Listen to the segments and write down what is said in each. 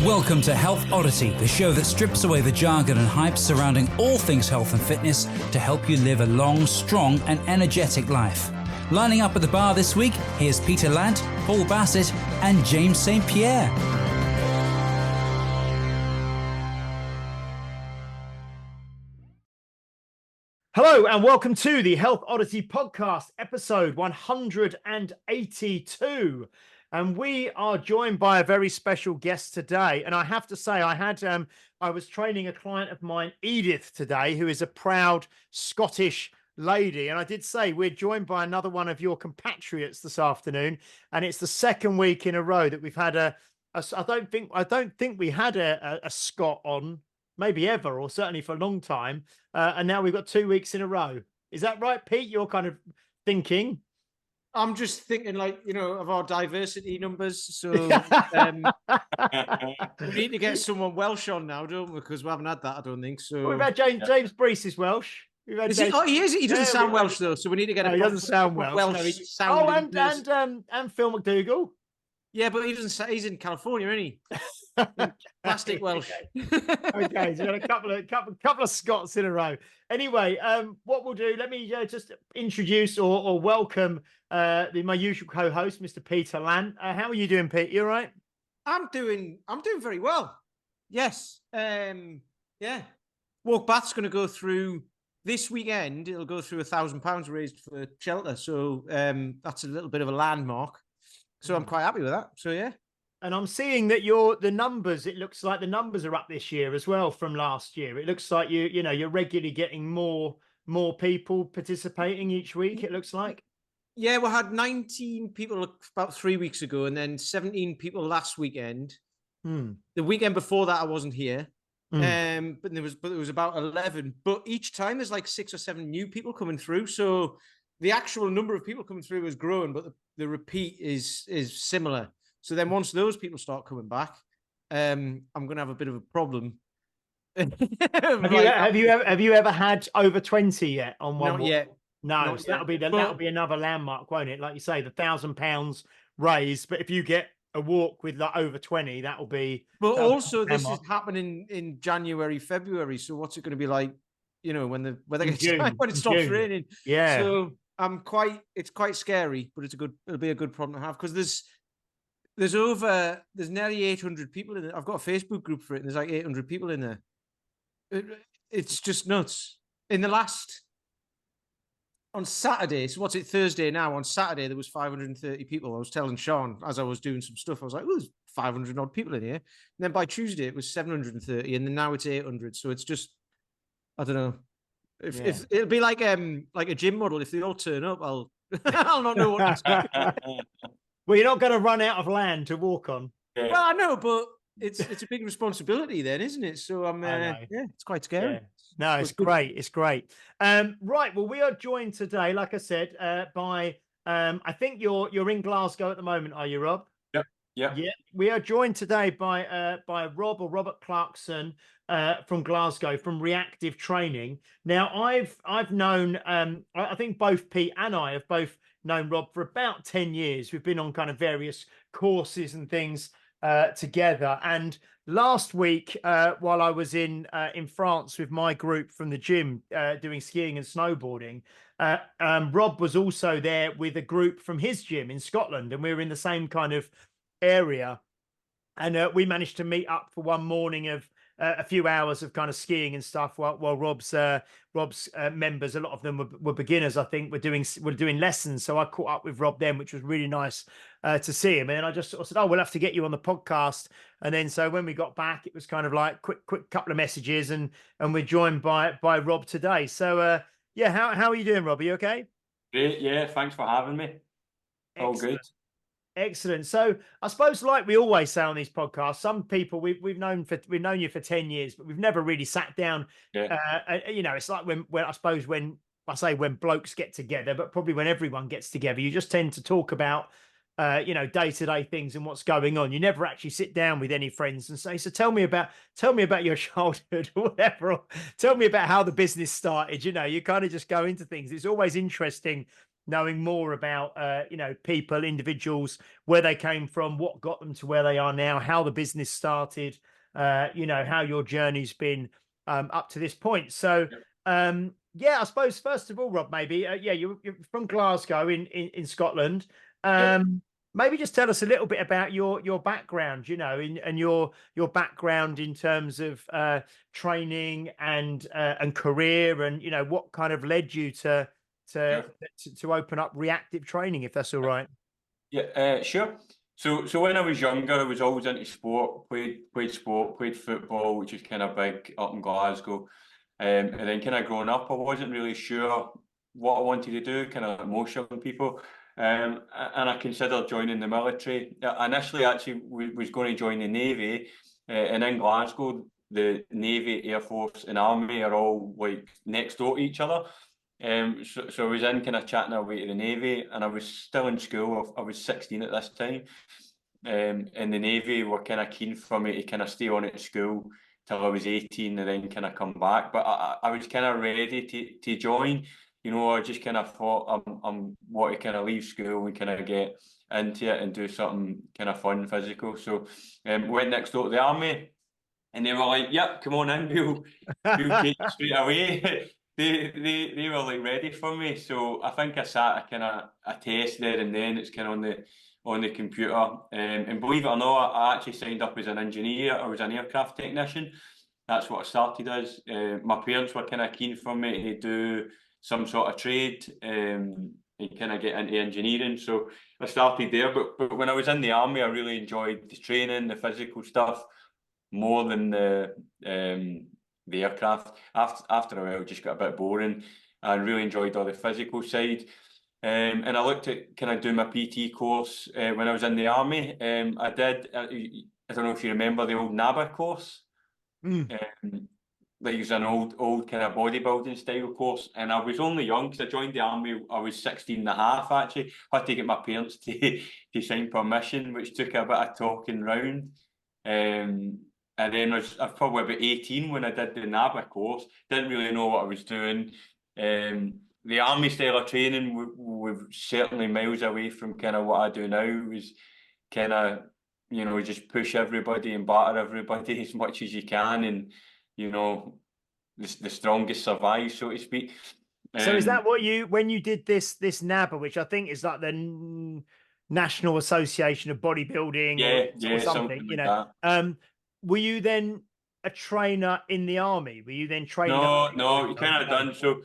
Welcome to Health Oddity, the show that strips away the jargon and hype surrounding all things health and fitness to help you live a long, strong and energetic life. Lining up at the bar this week, here's Peter Lant, Paul Bassett and James St. Pierre. Hello and welcome to the Health Oddity podcast, episode 182. And we are joined by a very special guest today. And I have to say, I was training a client of mine, Edith, today, who is a proud Scottish lady. And I did say we're joined by another one of your compatriots this afternoon. And it's the second week in a row that we've had I don't think we had a Scot on, maybe ever, or certainly for a long time. And now we've got 2 weeks in a row. Is that right, Pete? You're kind of thinking. I'm just thinking, of our diversity numbers. So we need to get someone Welsh on now, don't we? Because we haven't had that, I don't think. So we've had James Brees is Welsh. We've had he is. He doesn't sound Welsh though. So we need to get he doesn't sound Welsh. And Phil McDougall. Yeah, but he doesn't. He's in California, isn't he? Plastic Welsh. Okay, so a couple of Scots in a row. Anyway, what we'll do, let me just introduce or welcome my usual co-host, Mr. Peter Lant. How are you doing, Pete? You all right? I'm doing very well. Yes. Walk Bath's going to go through this weekend. It'll go through £1,000 raised for shelter. So that's a little bit of a landmark. So I'm quite happy with that. So yeah. And I'm seeing that the numbers, it looks like the numbers are up this year as well from last year. It looks like you're regularly getting more people participating each week, it looks like. Yeah, we had 19 people about 3 weeks ago and then 17 people last weekend. The weekend before that I wasn't here. But there was about 11. But each time there's like 6 or 7 new people coming through. So the actual number of people coming through is growing, but the repeat is similar. So then once those people start coming back, I'm going to have a bit of a problem. Have you ever had over 20 yet on one? Not yet. No, so that'll be another landmark, won't it? Like you say, the £1,000 raised. But if you get a walk with like over 20, that'll be. But also, this is happening in January, February. So what's it going to be like? When the weather gets when it stops raining. Yeah. So it's quite scary, but it'll be a good problem to have because there's nearly 800 people in it. I've got a Facebook group for it, and there's like 800 people in there. It's just nuts. On Saturday, so what's it, Thursday now? On Saturday, there was 530 people. I was telling Sean as I was doing some stuff, I was like, oh, there's 500 odd people in here. And then by Tuesday, it was 730, and then now it's 800. So it's just, I don't know. If it'll be like a gym model. If they all turn up, I'll not know what to do. Well, you're not going to run out of land to walk on. Well, I know, but it's a big responsibility then, isn't it? So it's quite scary. Yeah. No, it's great. It's great. Right. Well, we are joined today, like I said, by I think you're in Glasgow at the moment, are you, Rob? Yeah. We are joined today by Robert Clarkson from Glasgow from Reactive Training. Now, I've known I think both Pete and I have both known Rob for about 10 years. We've been on kind of various courses and things together. And last week, while I was in France with my group from the gym doing skiing and snowboarding, Rob was also there with a group from his gym in Scotland, and we were in the same kind of area. And we managed to meet up for one morning of a few hours of kind of skiing and stuff while Rob's members, a lot of them were beginners, I think, were doing lessons. So I caught up with Rob then, which was really nice to see him. And then I just sort of said, oh, we'll have to get you on the podcast. And then so when we got back, it was kind of like quick couple of messages, and we're joined by Rob today. So how are you doing, Rob? Are you okay? Great, yeah, thanks for having me. All good. Excellent. So I suppose, like we always say on these podcasts, some people we've known you for 10 years, but we've never really sat down. Yeah. It's like when I suppose when blokes get together, but probably when everyone gets together, you just tend to talk about day-to-day things and what's going on. You never actually sit down with any friends and say, so tell me about your childhood or whatever, or tell me about how the business started. You kind of just go into things. It's always interesting knowing more about, people, individuals, where they came from, what got them to where they are now, how the business started, how your journey's been up to this point. So, I suppose first of all, Rob, maybe, you're from Glasgow in Scotland. Maybe just tell us a little bit about your background, and your background in terms of training and career, and what kind of led you to open up Reactive Training, if that's all right. Yeah, sure. So when I was younger, I was always into sport. Played sport, played football, which is kind of big up in Glasgow. And then kind of growing up, I wasn't really sure what I wanted to do, kind of like most young people. And I considered joining the military. Initially, actually, was going to join the Navy. And in Glasgow, the Navy, Air Force, and Army are all like next door to each other. So I was in kind of chatting away to the Navy, and I was still in school. I was 16 at this time. And the Navy were kind of keen for me to kind of stay on at school till I was 18 and then kind of come back. But I was kind of ready to join. I just kind of thought I'm want to kind of leave school and kind of get into it and do something kind of fun, physical. So went next door to the Army, and they were like, "Yep, come on in, we'll take you straight away." They were like ready for me. So I think I sat a test there, and then it's kind of on the computer. And believe it or not, I actually signed up as an engineer. I was an aircraft technician. That's what I started as. My parents were kind of keen for me to do some sort of trade and kind of get into engineering. So I started there. But when I was in the Army, I really enjoyed the training, the physical stuff, more than the aircraft. After a while, it just got a bit boring. I really enjoyed all the physical side. And I looked at kind of doing my PT course when I was in the Army. I did, I don't know if you remember the old NABA course. Like it was an old kind of bodybuilding style course. And I was only young because I joined the Army. I was 16 and a half actually. I had to get my parents to sign permission, which took a bit of talking round. And then I was probably about 18 when I did the NABA course. Didn't really know what I was doing. The Army style of training was certainly miles away from kind of what I do now. It was kind of, just push everybody and batter everybody as much as you can, and the strongest survive, so to speak. So is that what when you did this NABA, which I think is like the National Association of Bodybuilding, or something, like that. Were you then a trainer in the Army? Were you then training? No, you kind of done. So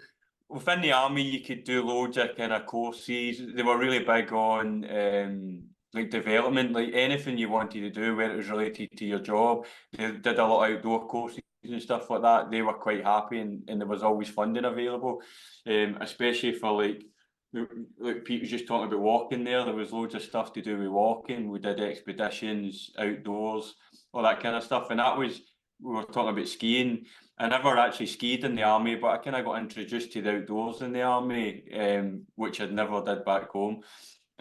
within the Army, you could do loads of kind of courses. They were really big on like development, like anything you wanted to do where it was related to your job. They did a lot of outdoor courses and stuff like that. They were quite happy, and there was always funding available, especially for like Pete was just talking about walking there. There was loads of stuff to do with walking. We did expeditions, outdoors, all that kind of stuff. And we were talking about skiing. I never actually skied in the Army, but I kind of got introduced to the outdoors in the Army, which I'd never did back home.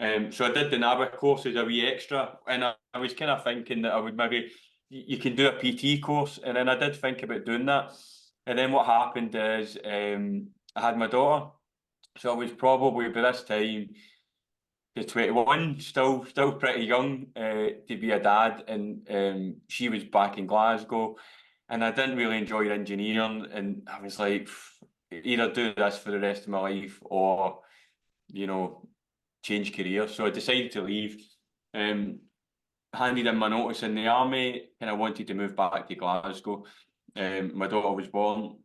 So I did the NABA course as a wee extra, and I was kind of thinking that I would maybe, you can do a PT course, and then I did think about doing that. And then what happened is I had my daughter, so I was probably by this time the 21, still pretty young to be a dad, and she was back in Glasgow, and I didn't really enjoy engineering, and I was like, either do this for the rest of my life or, change career. So I decided to leave. Handed in my notice in the Army, and I wanted to move back to Glasgow. My daughter was born,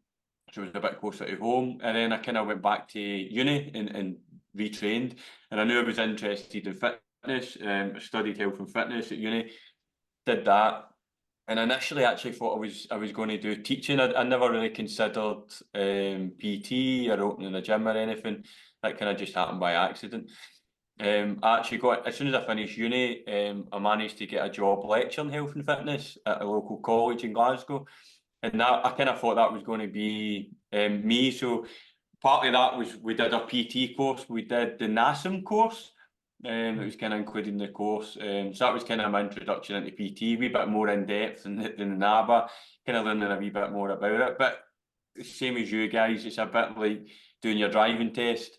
so it was a bit closer to home. And then I kind of went back to uni and retrained. And I knew I was interested in fitness. I studied health and fitness at uni, did that. And initially actually thought I was going to do teaching. I never really considered PT or opening a gym or anything. That kind of just happened by accident. I actually got, as soon as I finished uni, I managed to get a job lecturing health and fitness at a local college in Glasgow. And that, I kind of thought that was going to be me. So part of that was we did a PT course, we did the NASM course. It was kind of included in the course. So that was kind of my introduction into PT, a wee bit more in depth than the NABA, kind of learning a wee bit more about it. But same as you guys, it's a bit like doing your driving test.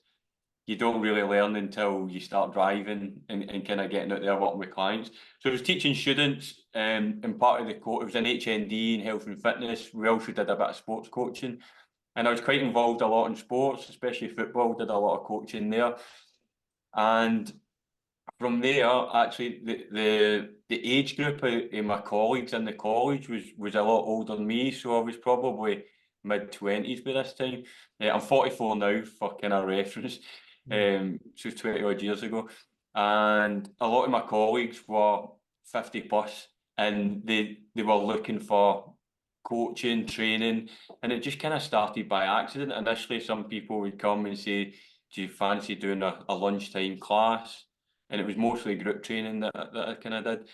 you don't really learn until you start driving and kind of getting out there working with clients. So I was teaching students, and part of the course, it was an HND in health and fitness. We also did a bit of sports coaching, and I was quite involved a lot in sports, especially football, did a lot of coaching there. And from there, actually, the age group of my colleagues in the college was a lot older than me, so I was probably mid-20s by this time. I'm 44 now, for kind of reference. So 20 odd years ago, and a lot of my colleagues were 50 plus, and they were looking for coaching, training, and it just kind of started by accident. Initially, some people would come and say, "Do you fancy doing a lunchtime class?" And it was mostly group training that I kind of did.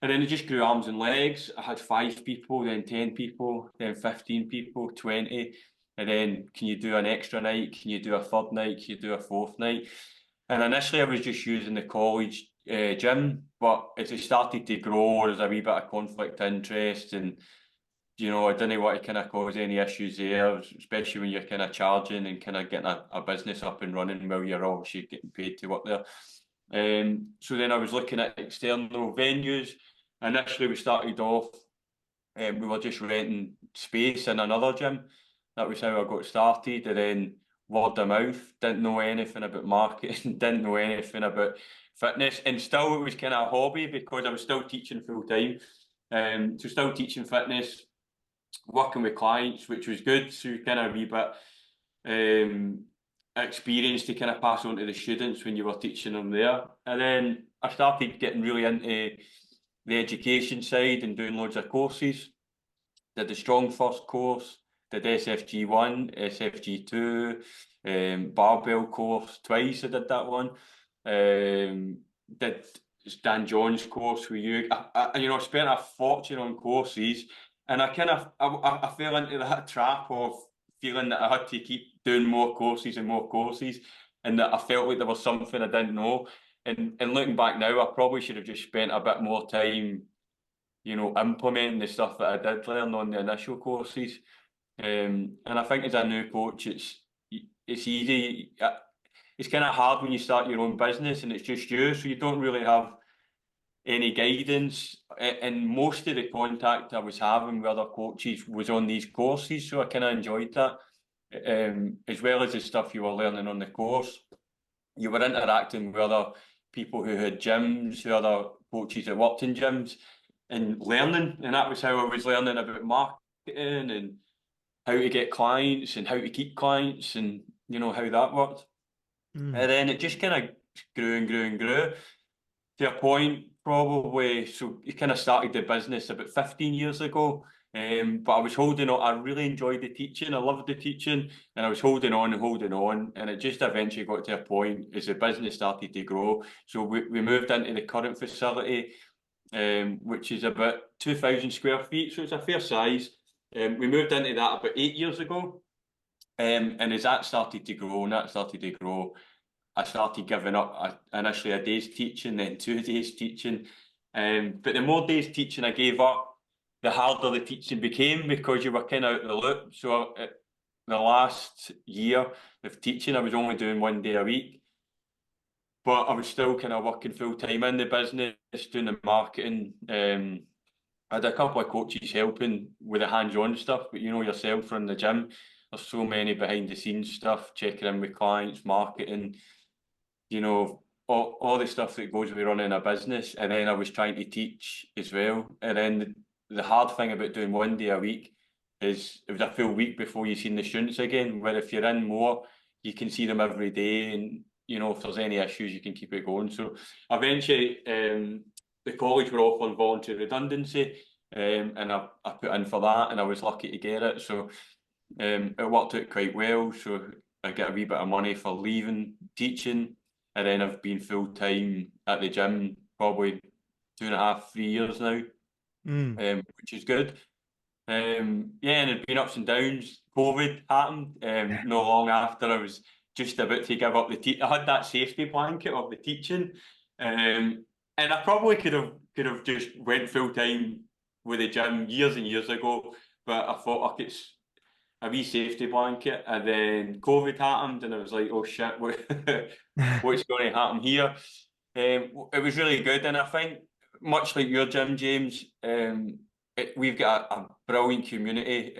And then it just grew arms and legs. I had 5 people, then 10 people, then 15 people, 20. And then, can you do an extra night? Can you do a third night? Can you do a fourth night? And initially I was just using the college gym, but as it started to grow, there's a wee bit of conflict of interest, and I didn't want to kind of cause any issues there, especially when you're kind of charging and kind of getting a business up and running while you're obviously getting paid to work there. So then I was looking at external venues. Initially, we started off, we were just renting space in another gym. That was how I got started. And then word of mouth, didn't know anything about marketing, didn't know anything about fitness. And still, it was kind of a hobby because I was still teaching full time. So still teaching fitness, working with clients, which was good. So kind of a wee bit experience to kind of pass on to the students when you were teaching them there. And then I started getting really into the education side and doing loads of courses. Did the Strong First course, did SFG1, SFG2, barbell course twice. I did that one. Did Dan John's course with you. I spent a fortune on courses, and I fell into that trap of feeling that I had to keep doing more courses and more courses, and that I felt like there was something I didn't know. And looking back now, I probably should have just spent a bit more time, implementing the stuff that I did learn on the initial courses. And I think as a new coach, it's easy. It's kind of hard when you start your own business and it's just you, so you don't really have any guidance. And most of the contact I was having with other coaches was on these courses, so I kind of enjoyed that. As well as the stuff you were learning on the course, you were interacting with other people who had gyms, who other coaches that worked in gyms, and learning. And that was how I was learning about marketing and how to get clients and how to keep clients, and how that worked. And then it just kind of grew and grew and grew to a point, probably. So you kind of started the business about 15 years ago. But I was holding on. I really enjoyed the teaching. I loved the teaching, and I was holding on, and it just eventually got to a point as the business started to grow. So we moved into the current facility, which is about 2,000 square feet. So it's a fair size. We moved into that about 8 years ago, and as that started to grow, I started giving up initially a day's teaching, then 2 days teaching. But the more days teaching I gave up, the harder the teaching became, because you were kind of out of the loop. So the last year of teaching, I was only doing 1 day a week, but I was still kind of working full time in the business, doing the marketing. I had a couple of coaches helping with the hands-on stuff, but yourself from the gym, there's so many behind the scenes stuff, checking in with clients, marketing, all the stuff that goes with running a business. And then I was trying to teach as well. And then the hard thing about doing 1 day a week is it was a full week before you seen the students again, where if you're in more, you can see them every day, and if there's any issues, you can keep it going. So eventually the college were offering voluntary redundancy, and I put in for that, and I was lucky to get it. So it worked out quite well. So I get a wee bit of money for leaving teaching, and then I've been full time at the gym probably 2.5, 3 years now. Which is good. And there's been ups and downs. COVID happened not long after I was just about to give up the I had that safety blanket of the teaching, and I probably could have just went full time with the gym years and years ago, but I thought, a wee safety blanket, and then COVID happened, and I was like, oh shit, what's going to happen here? It was really good, and I think much like your gym, James, we've got a brilliant community.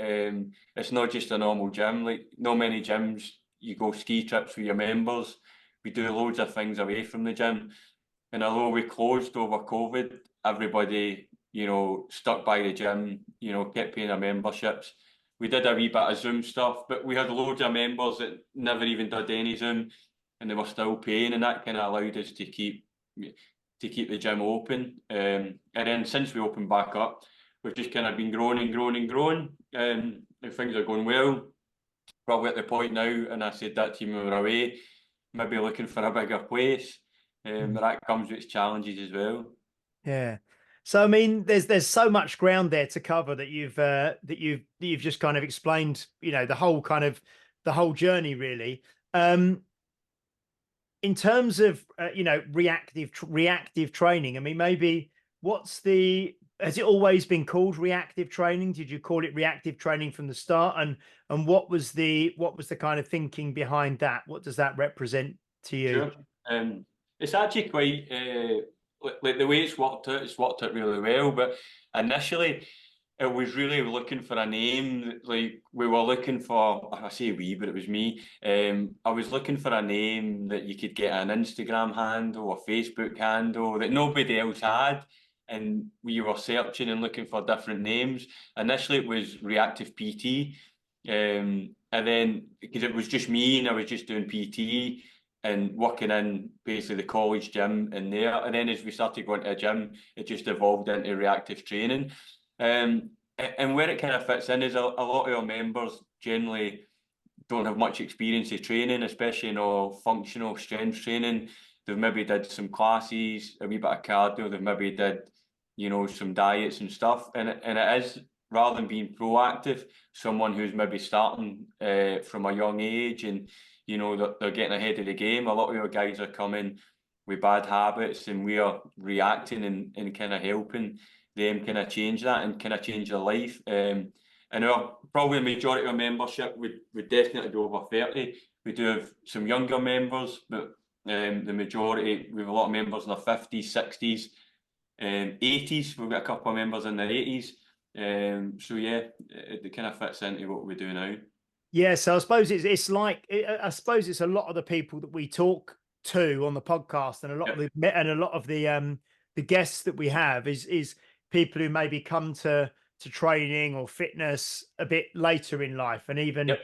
It's not just a normal gym. Like, not many gyms, you go ski trips with your members. We do loads of things away from the gym. And although we closed over COVID, everybody, stuck by the gym, kept paying their memberships. We did a wee bit of Zoom stuff, but we had loads of members that never even did any Zoom, and they were still paying, and that kind of allowed us to keep the gym open. And then since we opened back up, we've just kind of been growing and growing and growing, and things are going well. Probably at the point now, and I said that to you when we were away, maybe looking for a bigger place, but that comes with its challenges as well. Yeah. So I mean, there's so much ground there to cover that you've just kind of explained, the whole journey really. In terms of reactive training, I mean, maybe has it always been called reactive training? Did you call it reactive training from the start? And what was the kind of thinking behind that? What does that represent to you? Sure. It's actually quite like the way it's worked out really well. But initially, it was really looking for a name. Like, we were looking for, I say we, but it was me. I was looking for a name that you could get an Instagram handle, a Facebook handle that nobody else had. And we were searching and looking for different names. Initially, it was Reactive PT. And then, because it was just me and I was just doing PT and working in basically the college gym in there. And then as we started going to a gym, it just evolved into reactive training. And where it kind of fits in is a lot of our members generally don't have much experience of training, especially functional strength training. They've maybe did some classes, a wee bit of cardio, they've maybe did, some diets and stuff. And it is, rather than being proactive, someone who's maybe starting from a young age and, they're getting ahead of the game. A lot of our guys are coming with bad habits, and we are reacting and kind of helping them kind of change that and kind of change their life. And probably the majority of our membership would definitely be over 30. We do have some younger members, but the majority, we have a lot of members in their 50s, 60s, 80s. We've got a couple of members in their 80s. So yeah, it kind of fits into what we do now. Yeah, so I suppose it's a lot of the people that we talk to on the podcast, and a lot of the guests that we have is people who maybe come to training or fitness a bit later in life, and even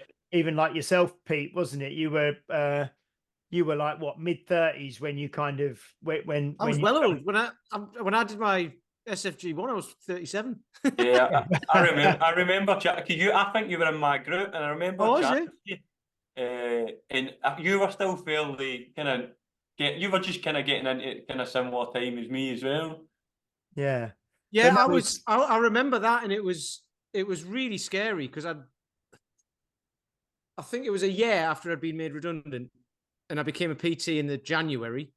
like yourself, Pete, wasn't it? You were like what, mid-30s when you kind of when I was old when I did my SFG1, I was 37. Yeah, I remember chatting to you. I think you were in my group, and I remember chatting to you. And you were still fairly you were just kind of getting into kind of similar time as me as well. Yeah. Yeah, I remember that, and it was really scary because I think it was a year after I'd been made redundant, and I became a PT in the January.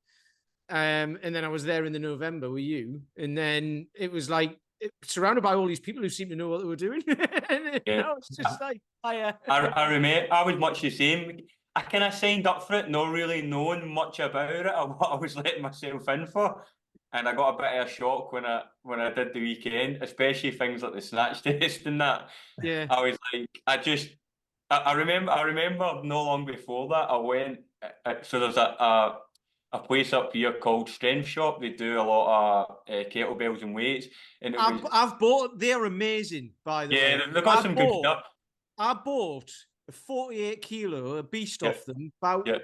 And then I was there in the November with you, and then it was like surrounded by all these people who seemed to know what they were doing. It's just like I remember I was much the same. I kind of signed up for it, not really knowing much about it or what I was letting myself in for, and I got a bit of a shock when I did the weekend, especially things like the snatch test and that. Yeah, I was like, I remember not long before that I went. So there's a place up here called Strength Shop. They do a lot of kettlebells and weights. And I've bought. They're amazing, by the way. Yeah, they've got some good stuff. I bought a 48 kilo, a beast off them about a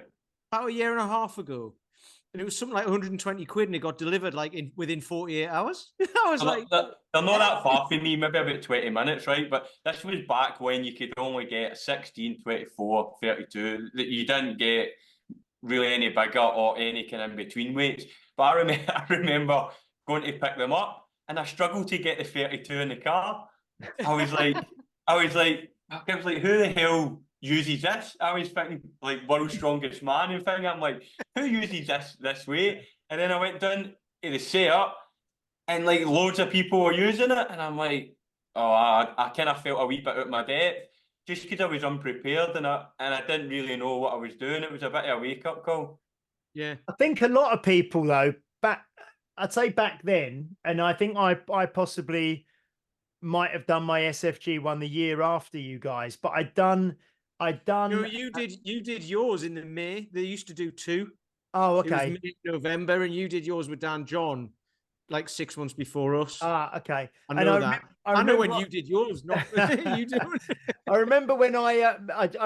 year and a half ago, and it was something like 120 quid, and it got delivered like within 48 hours. I was like, they're not that far from me, maybe about 20 minutes, right? But this was back when you could only get 16, 24, 32. You didn't get really any bigger or any kind of in-between weights. But I remember going to pick them up, and I struggled to get the 32 in the car. I was like, who the hell uses this? I was thinking like world's strongest man and thing. I'm like, who uses this weight? And then I went down to the setup, and like loads of people were using it, and I'm like, oh, I kind of felt a wee bit out of my depth. just because I was unprepared and I didn't really know what I was doing. It was a bit of a wake-up call. Yeah. I think a lot of people though, I'd say back then, and I think I possibly might have done my SFG one the year after you guys, but I'd done. No, you did yours in the May. They used to do 2. Oh, It was okay. May, November, and you did yours with Dan John like 6 months before us. Ah, okay. I know that. I know when you did yours, not you doing it. I remember when I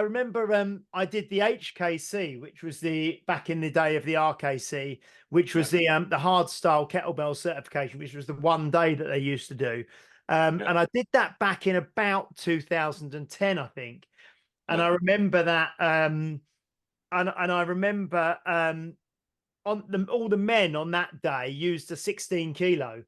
remember I did the HKC, which was the back in the day of the RKC, which was the hard style kettlebell certification, which was the one day that they used to do. And I did that back in about 2010, I think. And I remember that and I remember all the men on that day used a 16 kilo,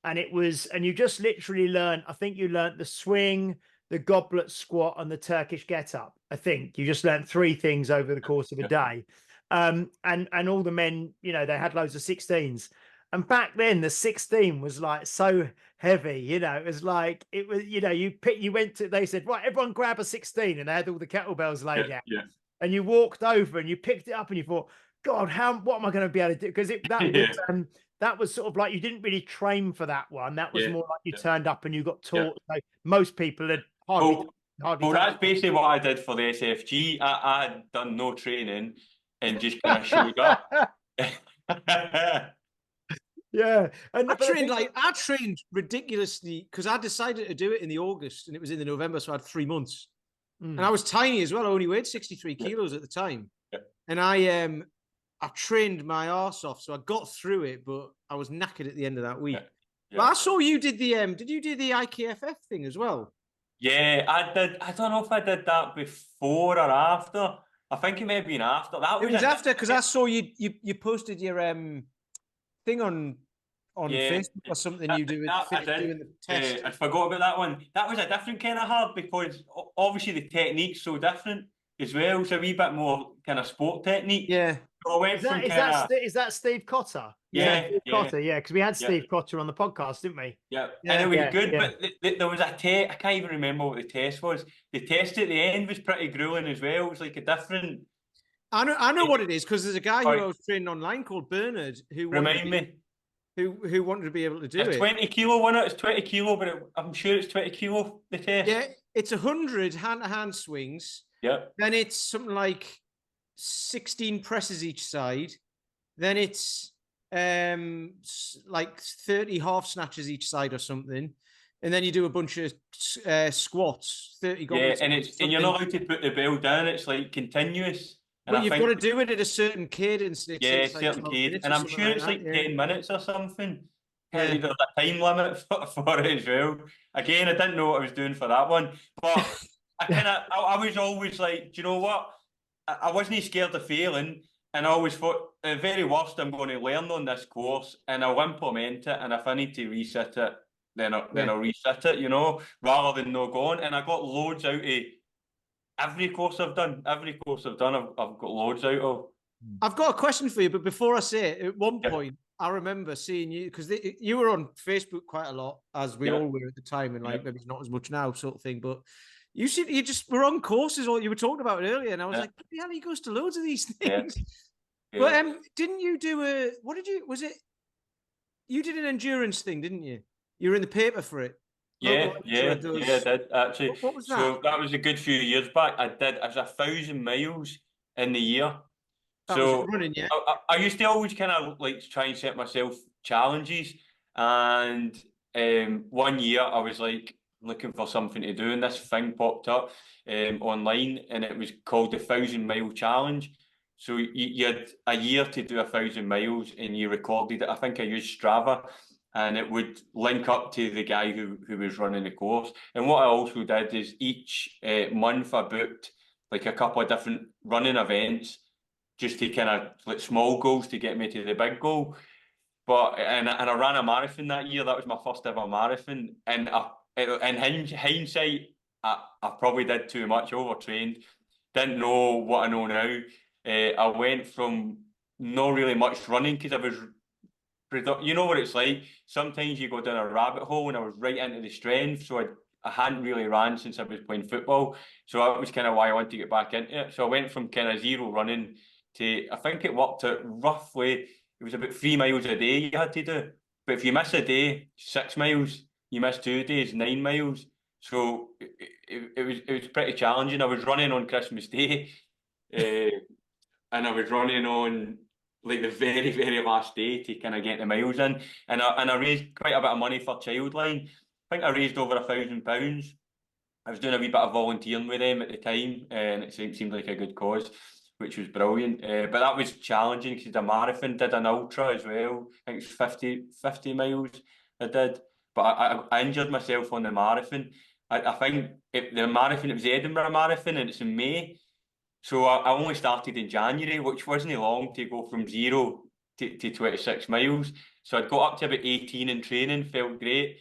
and you just literally learn. I think you learned the swing, the goblet squat, and the Turkish get up. I think you just learned 3 things over the course of a day. And all the men, they had loads of 16s. And back then the 16 was like so heavy, it was like, it was, they said, right, everyone grab a 16, and they had all the kettlebells laid out. And you walked over and you picked it up and you thought, God, what am I going to be able to do? Because that was sort of like, you didn't really train for that one. That was more like you turned up and you got taught. So most people had hardly. Well, that's basically what I did for the SFG. I had done no training and just kind of showed up. Yeah, and I trained ridiculously because I decided to do it in the August and it was in the November, so I had 3 months. And I was tiny as well. I only weighed 63 kilos at the time, and I trained my arse off, so I got through it, but I was knackered at the end of that week. But I saw you did the did you do the IKFF thing as well? Yeah, I did. I don't know if I did that before or after. I think it may have been after. It was after, because I saw you posted your thing on Facebook or something. You doing the test. I forgot about that one. That was a different kind of hard because obviously the technique's so different as well. It's a wee bit more kind of sport technique. Yeah. So I went is that Steve Cotter? Yeah, Cotter, because we had Steve Cotter on the podcast, didn't we? Yeah, and it was good, but there was a test. I can't even remember what the test was. The test at the end was pretty grueling as well. It was like a different. I know what it is, because there's a guy who I was training online called Bernard who who wanted to be able to do it. 20 kilo, wasn't it? It's 20 kilo, but I'm sure it's 20 kilo, the test. Yeah, it's 100 hand-to-hand swings. Yeah. Then it's something like 16 presses each side. Then it's like 30 half snatches each side or something. And then you do a bunch of squats, 30 goblets. Yeah, and you're not allowed to put the bell down. It's like continuous. But you've got to do it at a certain cadence. Yeah, certain cadence. And I'm sure it's like 10 minutes or something. There's a time limit for it as well. Again, I didn't know what I was doing for that one. But I was always like, do you know what? I wasn't scared of failing. And I always thought, at the very worst, I'm going to learn on this course and I'll implement it. And if I need to reset it, then I'll reset it, rather than no going. And I got loads out of every course I've done. I've got loads out of. I've got a question for you, but before I say it, at one point, I remember seeing you, because you were on Facebook quite a lot, as we all were at the time, and maybe it's not as much now, sort of thing. But you just were on courses, or you were talking about it earlier, and I was like, "Yeah, he goes to loads of these things." Yeah. But didn't you do you did an endurance thing, didn't you? You were in the paper for it. I did actually. What was that? So that was a good few years back. I was 1,000 miles in the year. That was running, yeah. I used to always kind of like try and set myself challenges, and 1 year I was like looking for something to do, and this thing popped up online, and it was called the 1,000-mile challenge. So you had a year to do 1,000 miles, and you recorded it. I think I used Strava, and it would link up to the guy who was running the course. And what I also did is each month I booked like a couple of different running events, just to kind of like small goals to get me to the big goal. But and I ran a marathon that year. That was my first ever marathon. And in hindsight, I probably did too much, overtrained. Didn't know what I know now. I went from not really much running because I was, you know what it's like. Sometimes you go down a rabbit hole, and I was right into the strength. So I hadn't really ran since I was playing football, so that was kind of why I wanted to get back into it. So I went from kind of zero running to, I think it worked out roughly, it was about 3 miles a day you had to do. But if you miss a day, 6 miles. You miss 2 days, 9 miles. So it was pretty challenging. I was running on Christmas Day, and I was running on like the very, very last day to kind of get the miles in. And I raised quite a bit of money for Childline. I think I raised over £1,000. I was doing a wee bit of volunteering with them at the time, and it seemed like a good cause, which was brilliant. But that was challenging because the marathon, did an ultra as well. I think it was 50 miles I did. But I injured myself on the marathon. I think the marathon, it was the Edinburgh Marathon, and it's in May. So I only started in January, which wasn't long to go from 0 to 26 miles. So I'd got up to about 18 in training, felt great,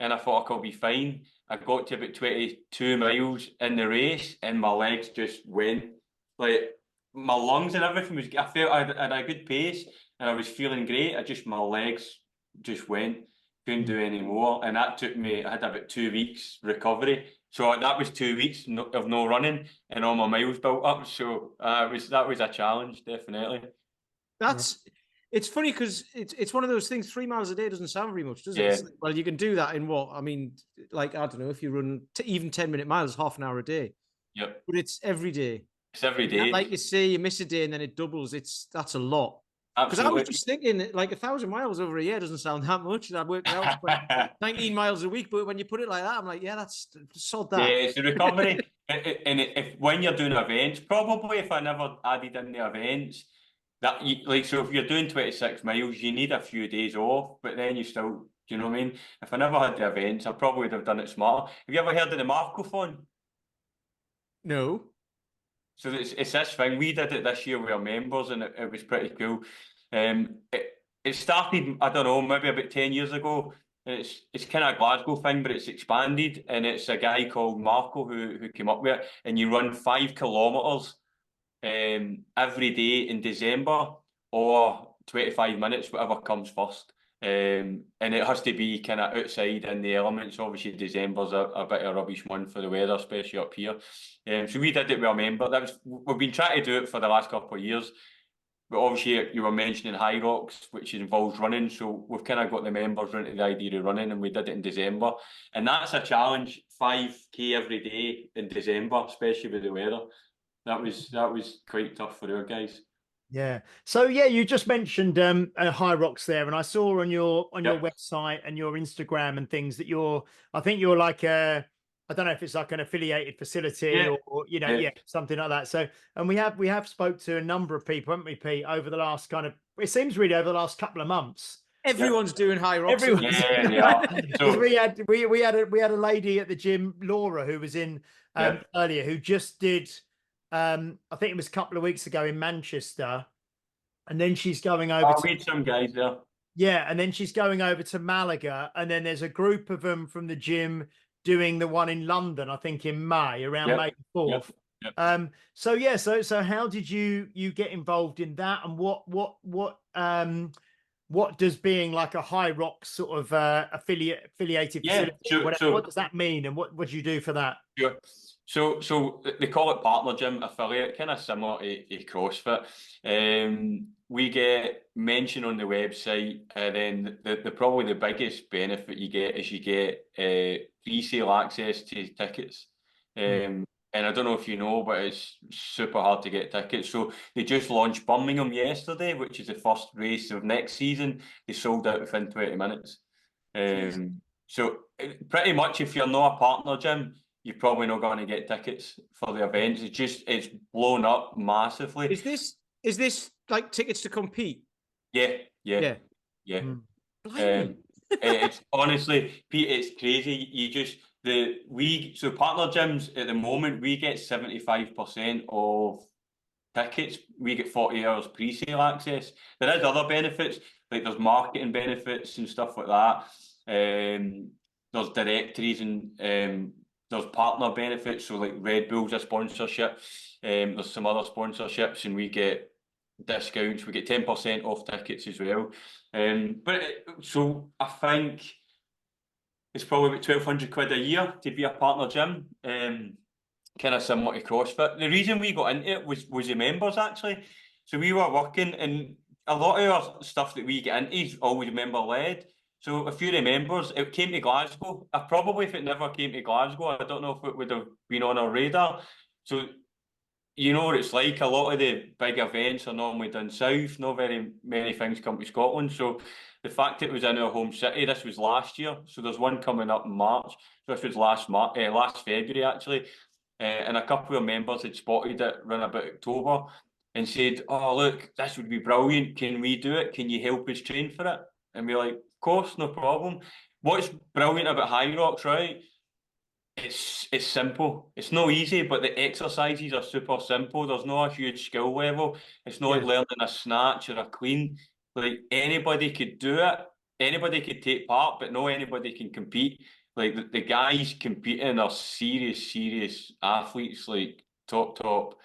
and I thought I could be fine. I got to about 22 miles in the race, and my legs just went. Like, my lungs and everything was, I felt I had a good pace, and I was feeling great. My legs just went. Couldn't do any more, and that took me, I had about 2 weeks recovery. So that was 2 weeks of no running, and all my miles built up. So that was a challenge, definitely. It's funny because it's one of those things. 3 miles a day doesn't sound very much, does it? Yeah. Well, you can do that in what? I mean, like, I don't know, if you run even 10-minute miles, half an hour a day. Yep. But it's every day. It's every day. And like you say, you miss a day and then it doubles. That's a lot. Because I was just thinking, like, 1,000 miles over a year doesn't sound that much. I worked out 19 miles a week, but when you put it like that, I'm like, yeah, that's sod that. Yeah, it's the recovery. And if when you're doing events, probably if I never added in the events, that so if you're doing 26 miles, you need a few days off, but then you still, do you know what I mean? If I never had the events, I probably would have done it smarter. Have you ever heard of the Marcophone? No. So it's this thing. We did it this year with our members, and it was pretty cool. It started, I don't know, maybe about 10 years ago. And it's kind of a Glasgow thing, but it's expanded, and it's a guy called Marco who came up with it. And you run 5 kilometres every day in December, or 25 minutes, whatever comes first. And it has to be kind of outside in the elements. Obviously, December's a bit of a rubbish month for the weather, especially up here. So we did it with a member. We've been trying to do it for the last couple of years. But obviously, you were mentioning Hryrox, which involves running. So we've kind of got the members into the idea of running, and we did it in December. And that's a challenge, 5K every day in December, especially with the weather. That was quite tough for our guys. Yeah. So yeah, you just mentioned Hryrox there, and I saw on your website and your Instagram and things that I think you're like I don't know if it's like an affiliated facility or something like that. So, and we have spoke to a number of people, haven't we, Pete, over the last it seems really over the last couple of months. Everyone's doing Hryrox. Everyone's they are. So, we had a lady at the gym, Laura, who was in earlier, who just did I think it was a couple of weeks ago in Manchester, and then she's going over I'll meet some guys there. Yeah, and then she's going over to Malaga, and then there's a group of them from the gym doing the one in London, I think in May, around May 4th. Yep. So how did you get involved in that, and what does being like a Hryrox sort of affiliated facility, what does that mean, and what do you do for that? Sure. So they call it partner gym affiliate, kind of similar to CrossFit. We get mentioned on the website, and then the probably the biggest benefit you get is you get pre-sale access to tickets. And I don't know if you know, but it's super hard to get tickets. So they just launched Birmingham yesterday, which is the first race of next season. They sold out within 20 minutes. So pretty much, if you're not a partner gym, you're probably not going to get tickets for the events. It's blown up massively. Is this like tickets to compete? Yeah. It's honestly, Pete, it's crazy. So partner gyms at the moment, we get 75% of tickets. We get 40 hours pre-sale access. There is other benefits, like there's marketing benefits and stuff like that. There's directories and there's partner benefits. So like Red Bull's a sponsorship. There's some other sponsorships, and we get discounts. We get 10% off tickets as well. So I think it's probably about 1,200 quid a year to be a partner gym. Kind of similar to CrossFit. The reason we got into it was the members, actually. So we were working, and a lot of our stuff that we get into is always member led. So a few of the members, it came to Glasgow. Probably if it never came to Glasgow, I don't know if it would have been on our radar. So you know what it's like. A lot of the big events are normally done south. Not very many things come to Scotland. So the fact it was in our home city, this was last year. So there's one coming up in March. So this was last February, actually. And a couple of members had spotted it around about October and said, "Oh, look, this would be brilliant. Can we do it? Can you help us train for it?" And we're like, "Of course, no problem." What's brilliant about Hryrox, right? It's simple. It's not easy, but the exercises are super simple. There's not a huge skill level. It's not like learning a snatch or a clean. Like anybody could do it. Anybody could take part, but not anybody can compete. Like the guys competing are serious athletes, like top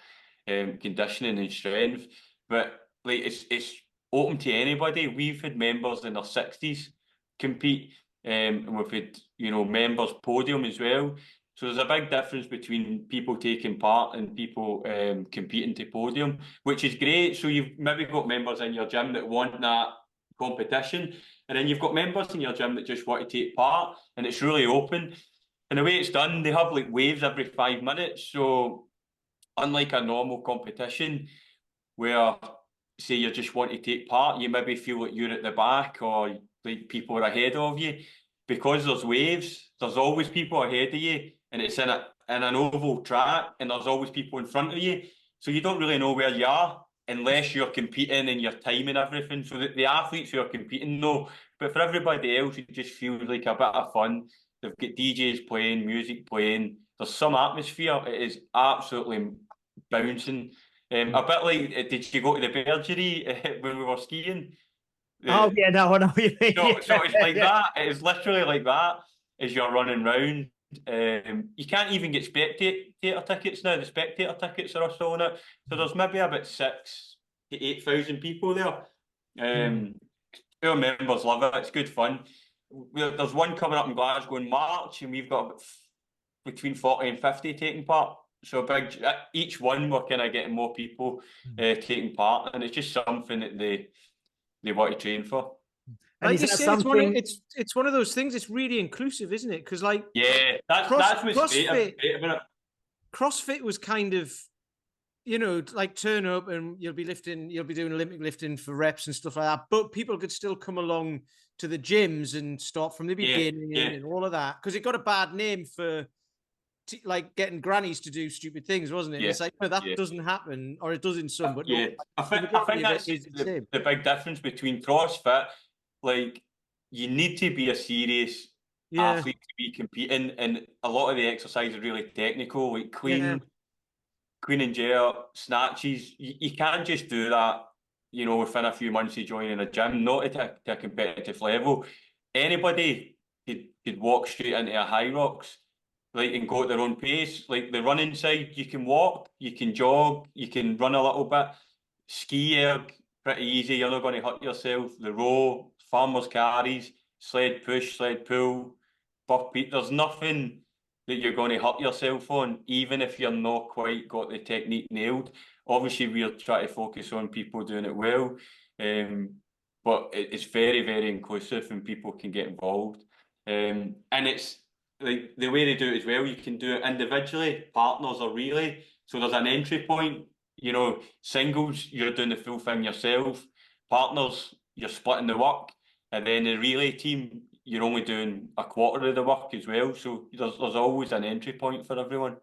conditioning and strength. But like it's open to anybody. We've had members in their 60s compete. And we've had, members podium as well. So there's a big difference between people taking part and people competing to podium, which is great. So you've maybe got members in your gym that want that competition, and then you've got members in your gym that just want to take part, and it's really open. And the way it's done, they have like waves every 5 minutes. So unlike a normal competition where, say, you just want to take part, you maybe feel like you're at the back or like people are ahead of you. Because there's waves, there's always people ahead of you, and it's in an oval track, and there's always people in front of you. So you don't really know where you are unless you're competing and you're timing everything. So the athletes who are competing know, but for everybody else, it just feels like a bit of fun. They've got DJs playing, music playing. There's some atmosphere. It is absolutely bouncing. A bit like, did you go to the Bergerie when we were skiing? Oh yeah, no, I know what you mean. So it's like that. It is literally like that as you're running round. You can't even get spectator tickets now. The spectator tickets are selling out. So there's maybe about 6,000 to 8,000 people there. Our members love it. It's good fun. There's one coming up in Glasgow in March, and we've got between 40 and 50 taking part. So each one we're kind of getting more people taking part, and it's just something that they want to train for. And like you said, it's one of those things. It's really inclusive, isn't it? Because that's what's great about it. CrossFit was kind of, like turn up and you'll be doing Olympic lifting for reps and stuff like that. But people could still come along to the gyms and start from the beginning and all of that, because it got a bad name for like getting grannies to do stupid things, wasn't it? It's like, no, that doesn't happen, or it does in some, but I think that's the big difference between CrossFit. Like, you need to be a serious athlete to be competing, and a lot of the exercise is really technical, like clean and jerk, snatches. You can't just do that, within a few months of joining a gym, not at a competitive level. Anybody could walk straight into a Hryrox, like, and go at their own pace. Like the running side, you can walk, you can jog, you can run a little bit. Ski erg, pretty easy. You're not going to hurt yourself. The row, farmers carries, sled push, sled pull, burpee. There's nothing that you're going to hurt yourself on, even if you're not quite got the technique nailed. Obviously, we're trying to focus on people doing it well, but it's very, very inclusive, and people can get involved. And it's like the way they do it as well. You can do it individually, partners or relay. So there's an entry point. Singles, you're doing the full thing yourself. Partners, you're splitting the work. And then the relay team, you're only doing a quarter of the work as well. So there's always an entry point for everyone.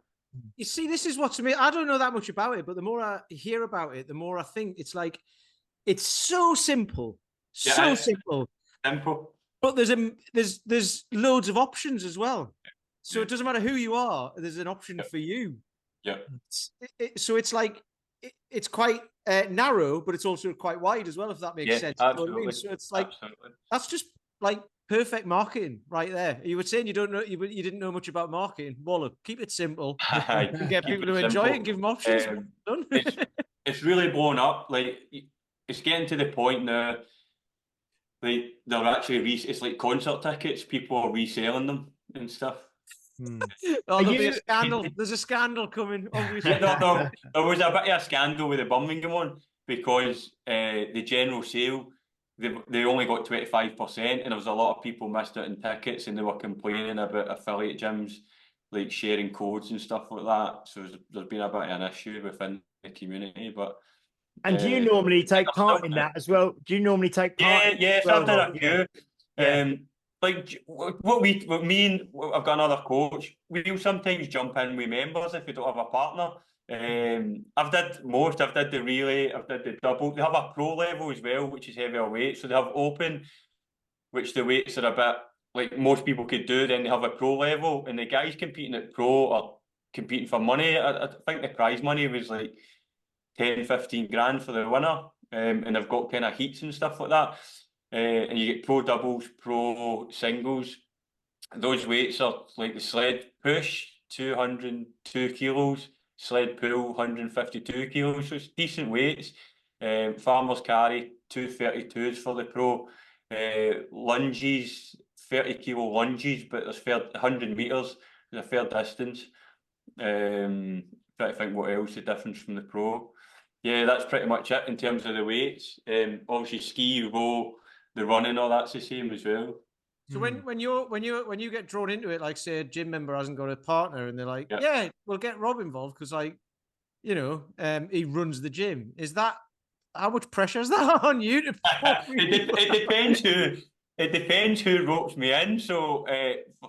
You see, this is what, to me, I don't know that much about it, but the more I hear about it, the more I think it's like, it's so simple. So simple. Simple. But there's loads of options as well. So it doesn't matter who you are, there's an option for you. Yeah. So it's like, it's quite narrow, but it's also quite wide as well, if that makes sense. Absolutely. You know what I mean? So it's like, that's just like perfect marketing right there. You were saying you didn't know much about marketing. Well, look, keep it simple. Get people to enjoy it and give them options. It's really blown up. Like, it's getting to the point now. like they're actually it's like concert tickets. People are reselling them and stuff. Oh, there'll be a scandal. There's a scandal coming, obviously. Yeah, there was a bit of a scandal with the Birmingham one because the general sale, they only got 25%, and there was a lot of people missed out on tickets, and they were complaining about affiliate gyms like sharing codes and stuff like that. So there's been a bit of an issue within the community. But and do you normally take part in that as well? Do you normally take part? Yeah, so I've done a few. Yeah. Like I've got another coach. We'll sometimes jump in with members if we don't have a partner. I've did the relay, I've did the double. They have a pro level as well, which is heavier weight. So they have open, which the weights are a bit like most people could do. Then they have a pro level, and the guys competing at pro are competing for money. I think the prize money was like 10, 15 grand for the winner. And they've got kind of heats and stuff like that. And you get pro doubles, pro singles. Those weights are like the sled push, 202 kilos, sled pull, 152 kilos. So it's decent weights. Farmers carry 232s for the pro. Lunges, 30 kilo lunges, but there's 100 metres, there's a fair distance. Trying to think what else the difference from the pro. Yeah, that's pretty much it in terms of the weights. Obviously ski, row, the running, all that's the same as well. So when you get drawn into it, like say a gym member hasn't got a partner, and they're like, yeah, we'll get Rob involved because like, you know, he runs the gym. Is that how much pressure is that on you to? It depends who ropes me in. So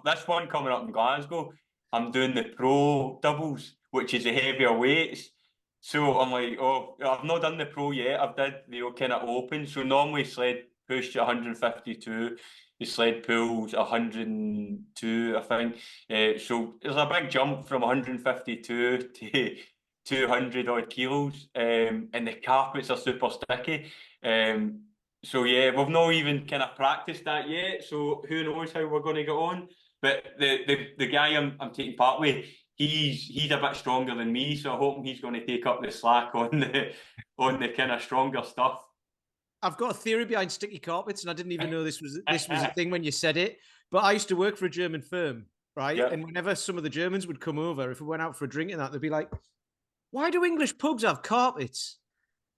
this one coming up in Glasgow, I'm doing the pro doubles, which is the heavier weights. So I'm like, oh, I've not done the pro yet. I've did the kind of open. So normally sled push to 152, the sled pulls 102, I think. So there's a big jump from 152 to 200 odd kilos, and the carpets are super sticky. So yeah, we've not even kind of practiced that yet. So who knows how we're going to get on? But the guy I'm taking part with, he's a bit stronger than me, so I hope he's going to take up the slack on the kind of stronger stuff. I've got a theory behind sticky carpets, and I didn't even know this was a thing when you said it. But I used to work for a German firm, right? Yeah. And whenever some of the Germans would come over, if we went out for a drink and that, they'd be like, "Why do English pubs have carpets?"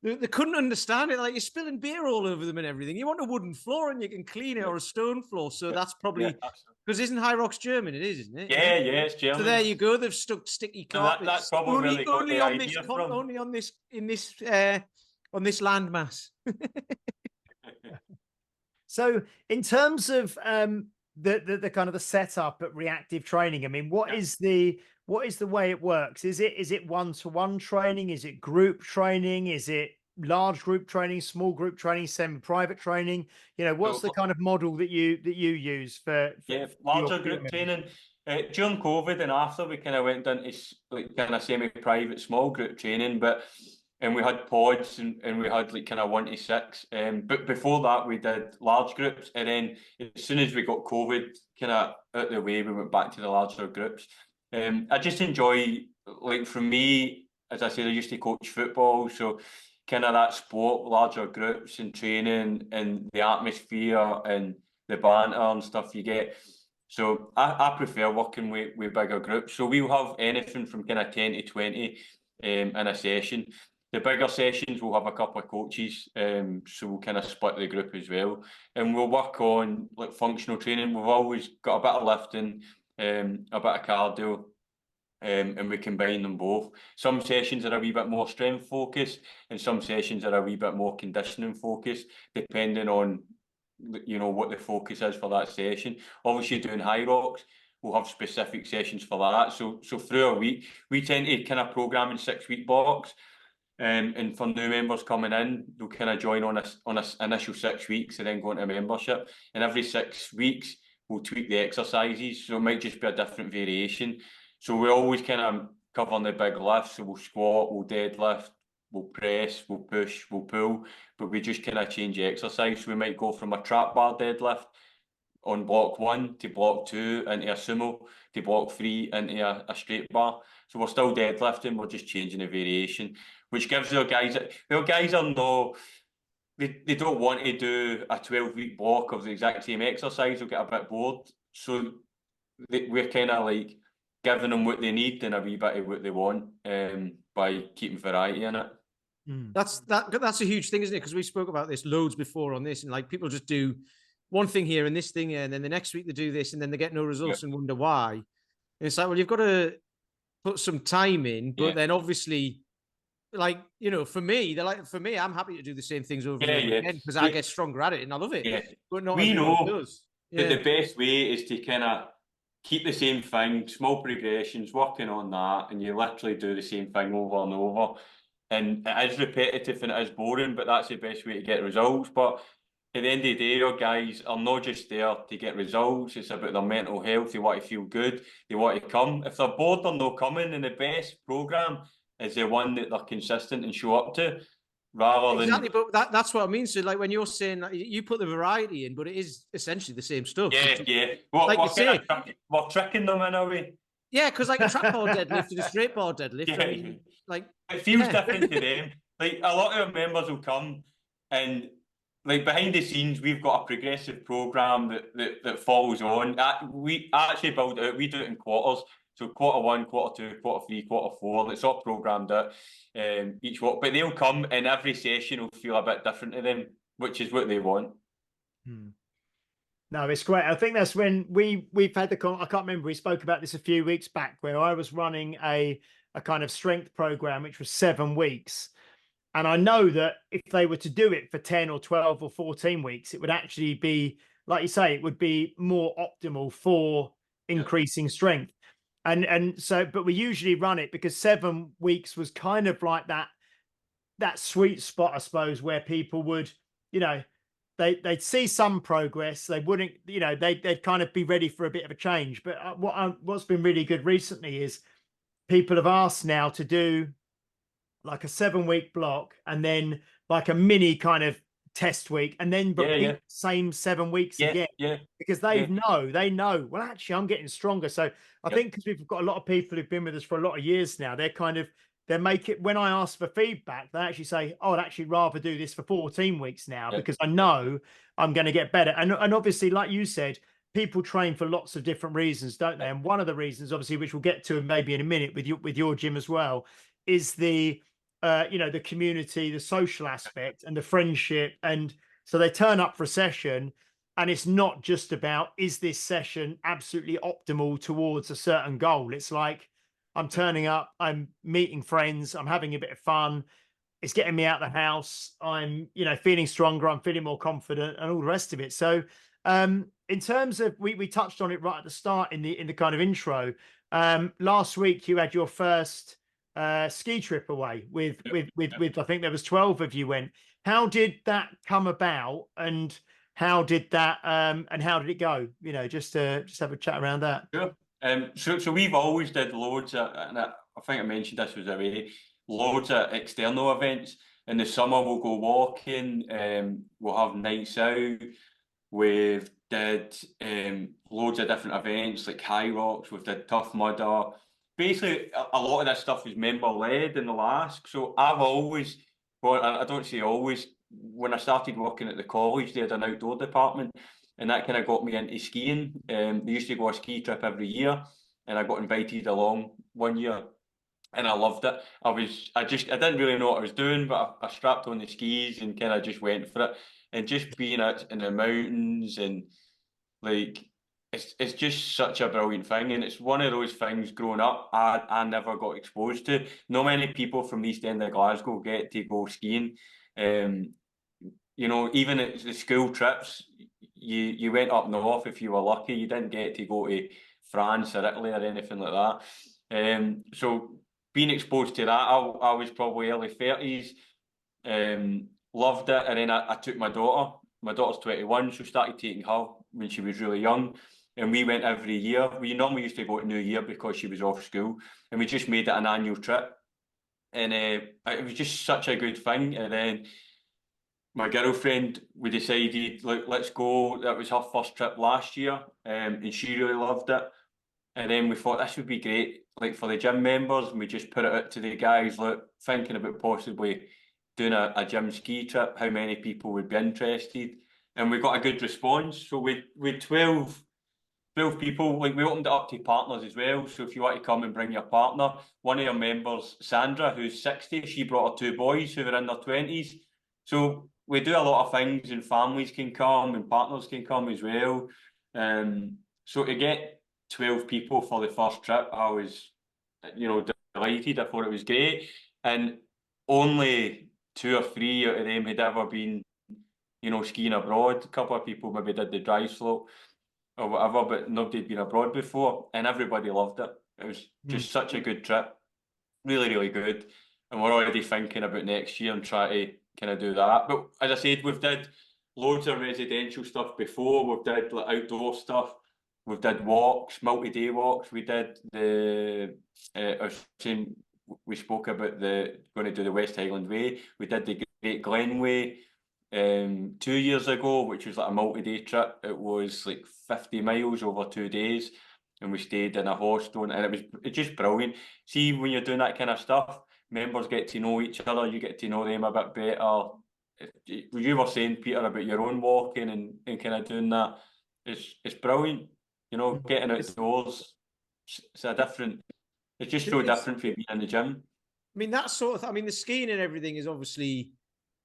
They couldn't understand it. Like, you're spilling beer all over them and everything. You want a wooden floor and you can clean it, or a stone floor. So that's probably because isn't Hryrox German? It is, isn't it? Yeah, it's German. So there you go. They've stuck sticky carpets. That's probably only on this landmass. So in terms of the kind of the setup at Reactive Training, I mean, what is the way it works? Is it one-to-one training? Is it group training? Is it large group training, small group training, semi-private training? You know, what's the kind of model that you use for larger group training? During COVID and after, we kind of went into like kind of semi-private, small group training, and we had pods and we had like kind of 1 to 6. But before that, we did large groups, and then as soon as we got COVID kind of out of the way, we went back to the larger groups. I just enjoy, like for me, as I said, I used to coach football, so kind of that sport, larger groups and training and the atmosphere and the banter and stuff you get. So I prefer working with bigger groups. So we'll have anything from kind of 10 to 20 in a session. The bigger sessions will have a couple of coaches, so we'll kind of split the group as well. And we'll work on like functional training. We've always got a bit of lifting, a bit of cardio, and we combine them both. Some sessions are a wee bit more strength focused, and some sessions are a wee bit more conditioning focused, depending on what the focus is for that session. Obviously, doing Hryrox, we'll have specific sessions for that. So through a week, we tend to kind of program in 6-week blocks. And for new members coming in, they'll kind of join on a initial 6 weeks and then go into membership. And every 6 weeks, we'll tweak the exercises. So it might just be a different variation. So we always kind of cover the big lifts. So we'll squat, we'll deadlift, we'll press, we'll push, we'll pull. But we just kind of change the exercise. So we might go from a trap bar deadlift on block 1 to block 2 into a sumo to block 3 into a straight bar. So we're still deadlifting, we're just changing the variation, which gives our guys are they don't want to do a 12-week block of the exact same exercise. They'll get a bit bored. So we're kind of like giving them what they need and a wee bit of what they want, by keeping variety in it. That's a huge thing, isn't it? Because we spoke about this loads before on this, and like people just do one thing here and this thing here, and then the next week they do this, and then they get no results and wonder why. And it's like, well, you've got to put some time in, but then obviously, like, you know, for me, I'm happy to do the same things over and over again because I get stronger at it and I love it. Yeah. But not we everyone know does. that the best way is to kind of keep the same thing, small progressions, working on that, and you literally do the same thing over and over. And it is repetitive and it is boring, but that's the best way to get results. But at the end of the day, your guys are not just there to get results. It's about their mental health. They want to feel good. They want to come. If they're bored, they're not coming. And the best programme is the one that they're consistent and show up to, rather than... Exactly, but that's what I mean. So like when you're saying, like, you put the variety in, but it is essentially the same stuff. Yeah. We're tricking them in a way. Yeah, because like a trap bar deadlift and a straight bar deadlift, I mean, like... It feels different to them. Like, a lot of our members will come and, like, behind the scenes, we've got a progressive programme that follows on. We actually build it out. We do it in quarters. So quarter 1, quarter 2, quarter 3, quarter 4. It's all programmed out, each walk. But they'll come and every session will feel a bit different to them, which is what they want. No, it's great. I think that's when we've had I can't remember, we spoke about this a few weeks back where I was running a kind of strength program, which was 7 weeks. And I know that if they were to do it for 10 or 12 or 14 weeks, it would actually be, like you say, it would be more optimal for increasing strength. And so, but we usually run it because 7 weeks was kind of like that sweet spot, I suppose, where people would, you know, they'd see some progress. They wouldn't, you know, they'd kind of be ready for a bit of a change. But what's been really good recently is people have asked now to do like a 7-week block and then like a mini kind of test week and then repeat the same 7 weeks again. Because they know, well, actually, I'm getting stronger. So I think because we've got a lot of people who've been with us for a lot of years now, they make it, when I ask for feedback, they actually say, oh, I'd actually rather do this for 14 weeks now because I know I'm going to get better. And obviously, like you said, people train for lots of different reasons, don't they? And one of the reasons, obviously, which we'll get to maybe in a minute with your gym as well, is the the community, the social aspect and the friendship. And so they turn up for a session and it's not just about, is this session absolutely optimal towards a certain goal? It's like, I'm turning up, I'm meeting friends, I'm having a bit of fun. It's getting me out of the house. I'm, feeling stronger. I'm feeling more confident and all the rest of it. So in terms of, we touched on it right at the start in the kind of intro. Last week, you had your first ski trip away with I think there was 12 of you went. How did that come about, and how did it go? Just have a chat around that. Sure. So we've always did loads of, and I think I mentioned this was a way, loads of external events. In the summer we'll go walking, we'll have nights out. We've did loads of different events like Hryrox, we've did Tough Mudder. Basically, a lot of this stuff was member-led in the last. So I've always, well, I don't say always, when I started working at the college, they had an outdoor department, and that kind of got me into skiing. They used to go a ski trip every year, and I got invited along one year, and I loved it. I didn't really know what I was doing, but I strapped on the skis and kind of just went for it. And just being out in the mountains and like, it's just such a brilliant thing, and it's one of those things growing up I never got exposed to. Not many people from the East End of Glasgow get to go skiing. Even at the school trips, you went up north if you were lucky. You didn't get to go to France or Italy or anything like that. So being exposed to that, I was probably early 30s. Loved it, and then I took my daughter. My daughter's 21, so started taking her when she was really young. And we went every year. We normally used to go to New Year because she was off school, and we just made it an annual trip. And it was just such a good thing. And then my girlfriend, we decided, look, let's go. That was her first trip last year, and she really loved it. And then we thought this would be great, like for the gym members, and we just put it out to the guys, look, thinking about possibly doing a gym ski trip, how many people would be interested, and we got a good response. So we 12 people, like we opened it up to partners as well. So if you want to come and bring your partner, one of your members, Sandra, who's 60, she brought her 2 boys who were in their 20s. So we do a lot of things, and families can come and partners can come as well. So to get 12 people for the first trip, I was, delighted. I thought it was great. And only 2 or 3 out of them had ever been, skiing abroad. A couple of people maybe did the dry slope or whatever, but nobody had been abroad before, and everybody loved it. It was just such a good trip, really, really good. And we're already thinking about next year and try to kind of do that. But as I said, we've did loads of residential stuff before. We've did like outdoor stuff. We've did walks, multi-day walks. We did we spoke about going to do the West Highland Way. We did the Great Glen Way 2 years ago, which was like a multi-day trip. It was like 50 miles over 2 days, and we stayed in a hostel, and it's just brilliant. See, when you're doing that kind of stuff, members get to know each other, you get to know them a bit better. You were saying, Peter, about your own walking and kind of doing that. It's brilliant, getting outdoors. It's just so different from being in the gym. I mean, that sort of, the skiing and everything is obviously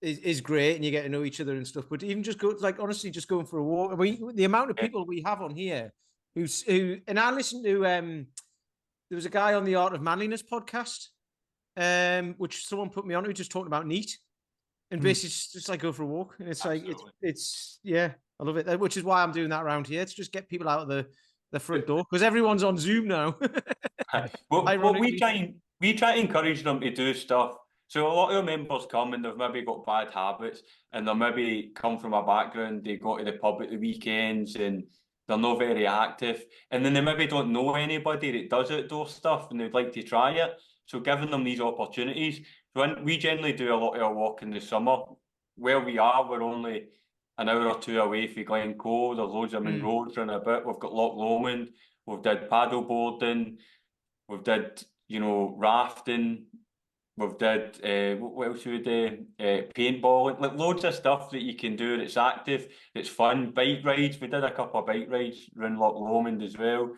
is great, and you get to know each other and stuff. But even just honestly, just going for a walk. The amount of people we have on here who, and I listened to, there was a guy on the Art of Manliness podcast, which someone put me on, who just talked about NEAT, and basically just like go for a walk. And it's like, it's I love it. Which is why I'm doing that around here, to just get people out of the front door, because everyone's on Zoom now. Well, we try to encourage them to do stuff. So a lot of our members come and they've maybe got bad habits, and they maybe come from a background, they go to the pub at the weekends and they're not very active, and then they maybe don't know anybody that does outdoor stuff and they'd like to try it. So giving them these opportunities. So we generally do a lot of our walk in the summer. Where we are, we're only an hour or 2 away from Glencoe. There's loads of main roads around a bit. We've got Loch Lomond, we've did paddle boarding, we've did, rafting, we've did, what else do we do? Paintballing, like loads of stuff that you can do that's active, that's fun. Bike rides, we did a couple of bike rides around Loch Lomond as well,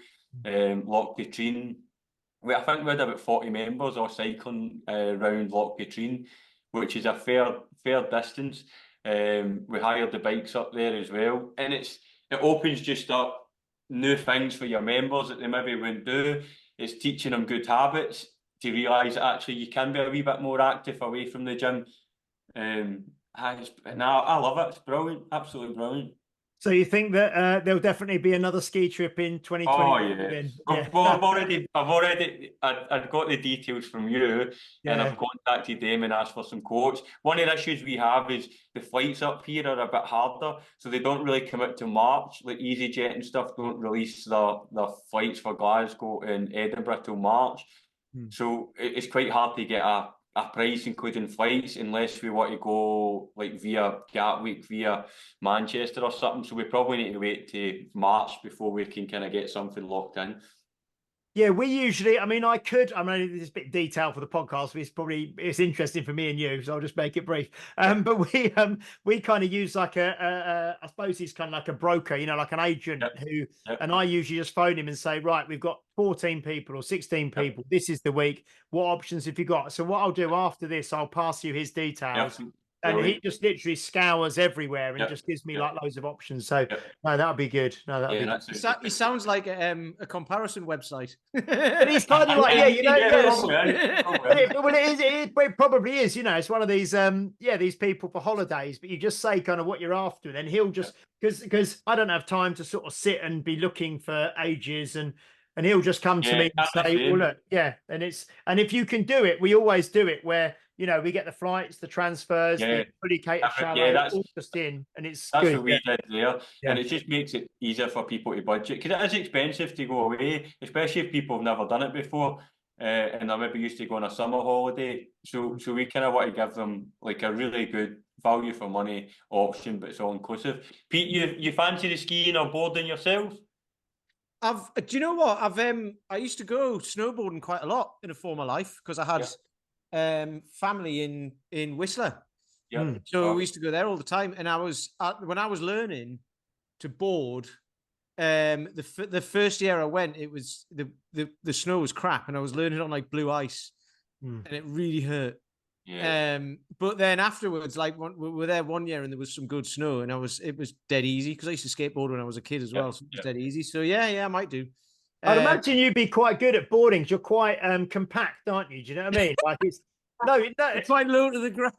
Loch Katrine. I think we had about 40 members all cycling around Loch Katrine, which is a fair distance. We hired the bikes up there as well, and it opens just up new things for your members that they maybe wouldn't do. It's teaching them good habits, to realise that actually you can be a wee bit more active away from the gym. I love it. It's brilliant, absolutely brilliant. So you think that there'll definitely be another ski trip in 2020? Oh yeah. Well, I've got the details from you, and I've contacted them and asked for some quotes. One of the issues we have is the flights up here are a bit harder, so they don't really come out to March. Like EasyJet and stuff don't release their flights for Glasgow and Edinburgh till March. So it's quite hard to get a price including flights, unless we want to go like via Gatwick, via Manchester or something. So we probably need to wait to March before we can kind of get something locked in. Yeah, we usually, this is a bit detailed for the podcast, but it's interesting for me and you, so I'll just make it brief. But we kind of use like I suppose he's kind of like a broker, like an agent and I usually just phone him and say, right, we've got 14 people or 16 people. This is the week. What options have you got? So what I'll do after this, I'll pass you his details. And he just literally scours everywhere and just gives me like loads of options. So no, that'll be good. No, that'll be good. He sounds like a comparison website. But he's kind of like, it probably is, it's one of these, these people for holidays, but you just say kind of what you're after, and then he'll just, because I don't have time to sort of sit and be looking for ages, and he'll just come to me and say, well, look, and if you can do it, we always do it where, we get the flights, the transfers, the fully catered chalet, all just in, and it's that's good. what we did there, and it just makes it easier for people to budget, because it is expensive to go away, especially if people have never done it before, and they're maybe used to go on a summer holiday. So we kind of want to give them like a really good value for money option, but it's all inclusive. Pete, you fancy the skiing or boarding yourself? Do you know what? I used to go snowboarding quite a lot in a former life, because I had family in Whistler. Yeah. So we used to go there all the time. And when I was learning to board, the first year I went, it was the snow was crap, and I was learning on like blue ice, and it really hurt. Yeah. But then afterwards, like we were there one year and there was some good snow, and it was dead easy because I used to skateboard when I was a kid as well, so it was dead easy. So yeah, I might do. I'd imagine you'd be quite good at boarding. 'Cause you're quite compact, aren't you? Do you know what I mean? Like it's it's quite low to the ground.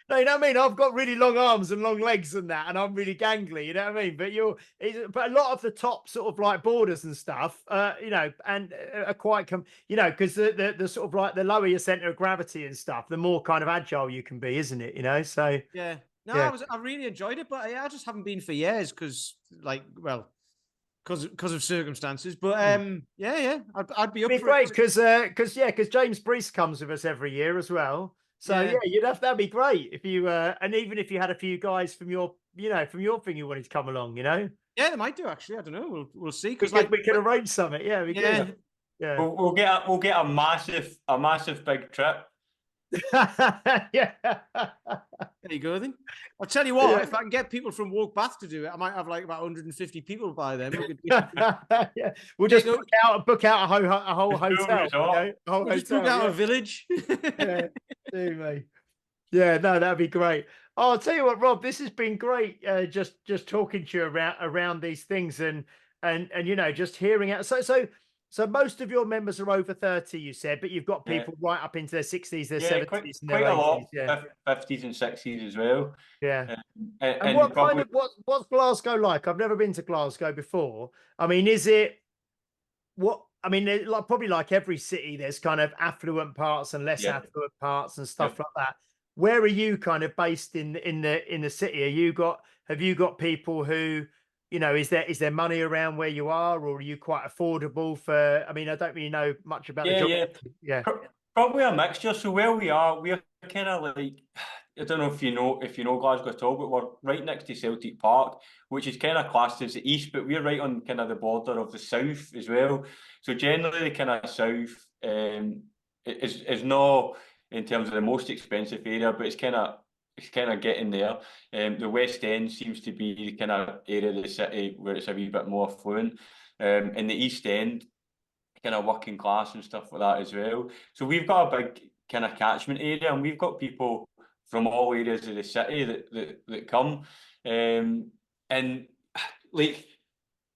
No, you know what I mean? I've got really long arms and long legs and that, and I'm really gangly, you know what I mean? But a lot of the top sort of like borders and stuff, and are quite, because the sort of like the lower your center of gravity and stuff, the more kind of agile you can be, isn't it? So yeah. No, yeah. I really enjoyed it, but I just haven't been for years because of circumstances. But I'd be up Be for great it. because James Brees comes with us every year as well. So that'd be great if you and even if you had a few guys from your thing you wanted to come along, Yeah, they might do actually. I don't know. We'll see. Because we could arrange something. Yeah, we could. Yeah. We'll get a massive big trip. Yeah. There you go then. I'll tell you what, if I can get people from Woke Bath to do it, I might have like about 150 people by then. Yeah. We'll just book out a whole hotel. We'll just book out a village. Yeah, do me. Yeah, no, that'd be great. Oh, I'll tell you what, Rob, this has been great. Just talking to you around these things and just hearing out. So most of your members are over 30, you said, but you've got people right up into their 60s, their 70s, and their 80s. Quite a lot, 50s and 60s as well. Yeah. And what kind of what's Glasgow like? I've never been to Glasgow before. I mean, like probably like every city, there's kind of affluent parts and less affluent parts and stuff like that. Where are you kind of based in the city? Have you got people who, is there money around where you are, or are you quite affordable for? I mean, I don't really know much about the job. Yeah. Probably a mixture. So where we're kind of like, I don't know if you know Glasgow at all, but we're right next to Celtic Park, which is kind of classed as the east, but we're right on kind of the border of the south as well. So generally, the kind of south is not in terms of the most expensive area, but it's kind of getting there. The West End seems to be the kind of area of the city where it's a wee bit more affluent. In the East End, kind of working class and stuff like that as well. So we've got a big kind of catchment area, and we've got people from all areas of the city that come. And like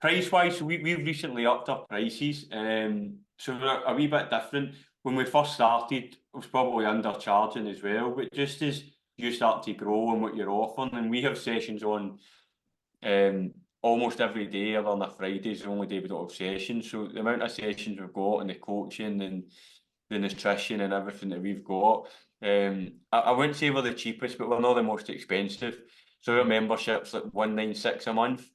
price wise, we've recently upped our prices. So we're a wee bit different. When we first started, it was probably undercharging as well, but just as you start to grow and what you're offering, and we have sessions on almost every day, other than a Friday is the only day we don't have sessions. So the amount of sessions we've got and the coaching and the nutrition and everything that we've got, I wouldn't say we're the cheapest, but we're not the most expensive. So our membership's like $196 a month.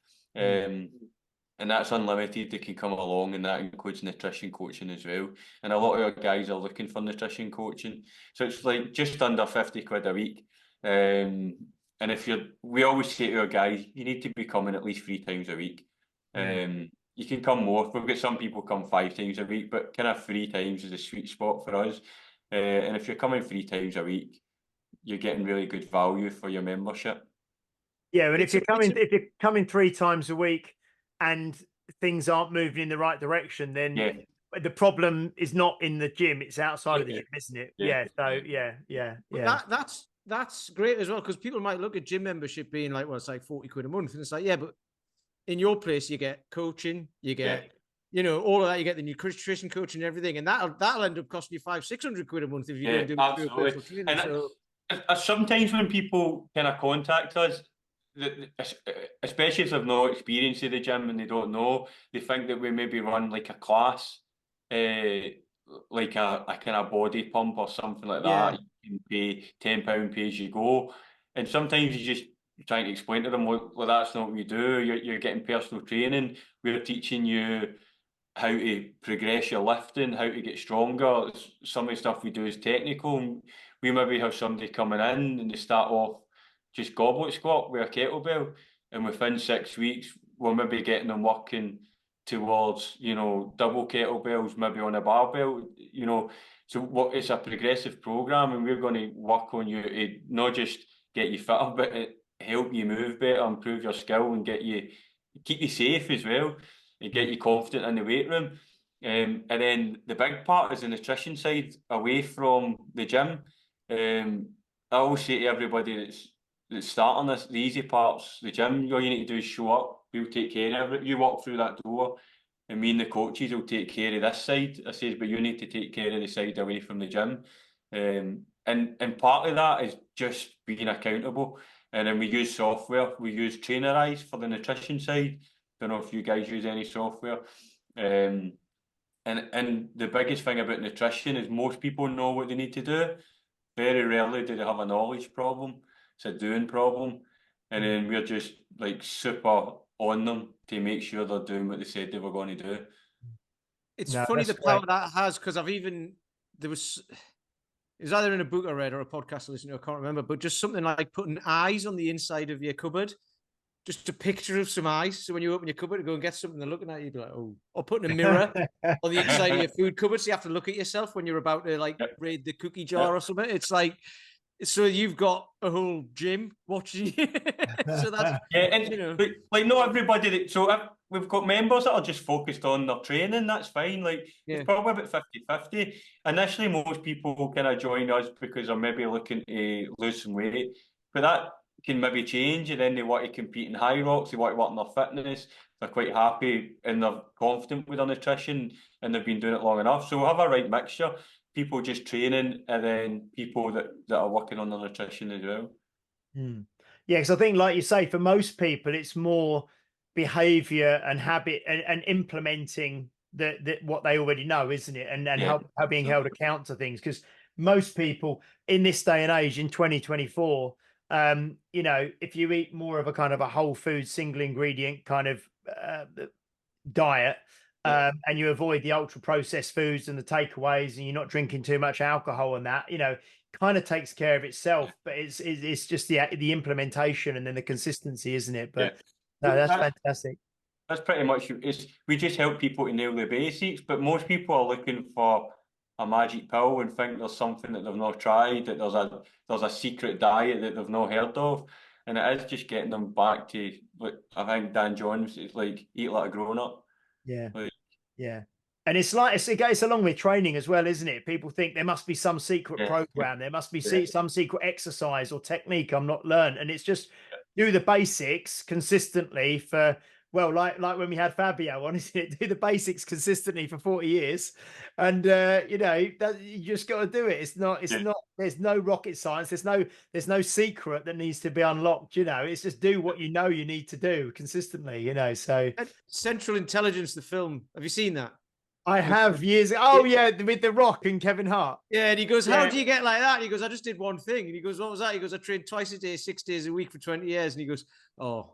And that's unlimited. They can come along, and that includes nutrition coaching as well. And a lot of our guys are looking for nutrition coaching. So it's like just under 50 quid a week. And we always say to our guys, you need to be coming at least 3 times a week. You can come more. We've got some people come 5 times a week, but kind of 3 times is a sweet spot for us. And if you're coming 3 times a week, you're getting really good value for your membership. Yeah, and if you're coming 3 times a week and things aren't moving in the right direction, then the problem is not in the gym; it's outside of the gym, isn't it? That's great as well, because people might look at gym membership being like, well, it's like 40 quid a month, and it's like, but in your place you get coaching, you get all of that, you get the nutrition coaching and everything, and that'll end up costing you 500-600 quid a month if you don't do personal training. And sometimes when people kind of contact us, especially if they've no experience of the gym and they don't know, they think that we maybe run like a class, like a kind of body pump or something like that. You can pay £10 pay as you go, and sometimes you just trying to explain to them, well, that's not what we do. You're getting personal training. We're teaching you how to progress your lifting, how to get stronger. Some of the stuff we do is technical. We maybe have somebody coming in and they start off just goblet squat with a kettlebell, and within 6 weeks we're maybe getting them working towards, double kettlebells, maybe on a barbell, so what, it's a progressive program, and we're going to work on you to not just get you fitter, but help you move better, improve your skill, and keep you safe as well, and get you confident in the weight room. And then the big part is the nutrition side away from the gym. I always say to everybody that's starting this, the easy part's the gym. All you need to do is show up. We'll take care of it. You walk through that door, and me and the coaches will take care of this side. I says, but you need to take care of the side away from the gym. And part of that is just being accountable. And then we use software. We use Trainerize for the nutrition side. Don't know if you guys use any software. And the biggest thing about nutrition is most people know what they need to do. Very rarely do they have a knowledge problem. It's a doing problem. And then we're just like super on them to make sure they're doing what they said they were going to do. It's funny the power that has, because it was either in a book I read or a podcast I listened to, I can't remember, but just something like putting eyes on the inside of your cupboard. Just a picture of some eyes. So when you open your cupboard to go and get something, they're looking at you, you'd be like, oh. Or putting a mirror on the inside of your food cupboard, so you have to look at yourself when you're about to raid the cookie jar or something. It's like, so you've got a whole gym watching you. So that's, like not everybody. We've got members that are just focused on their training. That's fine. It's probably about 50-50. Initially, most people kind of join us because they're maybe looking to lose some weight, but that can maybe change, and then they want to compete in Hryrox, they want to work on their fitness, they're quite happy and they're confident with their nutrition, and they've been doing it long enough. So we'll have a right mixture, people just training, and then people that are working on their nutrition as well. Yeah, because I think, like you say, for most people, it's more behavior and habit and implementing what they already know, isn't it? And how being held account to things. Because most people in this day and age, in 2024, if you eat more of a kind of a whole food, single ingredient kind of diet, and you avoid the ultra processed foods and the takeaways, and you're not drinking too much alcohol, and that, kind of takes care of itself. But it's just the implementation and then the consistency, isn't it? But no, that's fantastic. That's pretty much it. We just help people to nail the basics, but most people are looking for a magic pill and think there's something that they've not tried, that there's a secret diet that they've not heard of, and it is just getting them back to, like, I think Dan Jones, it's like eat like a grown up. Yeah. And it's like it's along with training as well, isn't it? People think there must be some secret program, there must be some secret exercise or technique I'm not learned, and it's just do the basics consistently for. Well, like when we had Fabio on, isn't it? Do the basics consistently for 40 years, and you just got to do it. It's not. There's no rocket science. There's no secret that needs to be unlocked. It's just do what you need to do consistently. So Central Intelligence, the film. Have you seen that? I have years. Oh yeah, with The Rock and Kevin Hart. Yeah, and he goes, "How do you get like that?" And he goes, "I just did one thing." And he goes, "What was that?" He goes, "I trained twice a day, 6 days a week for 20 years." And he goes, "Oh."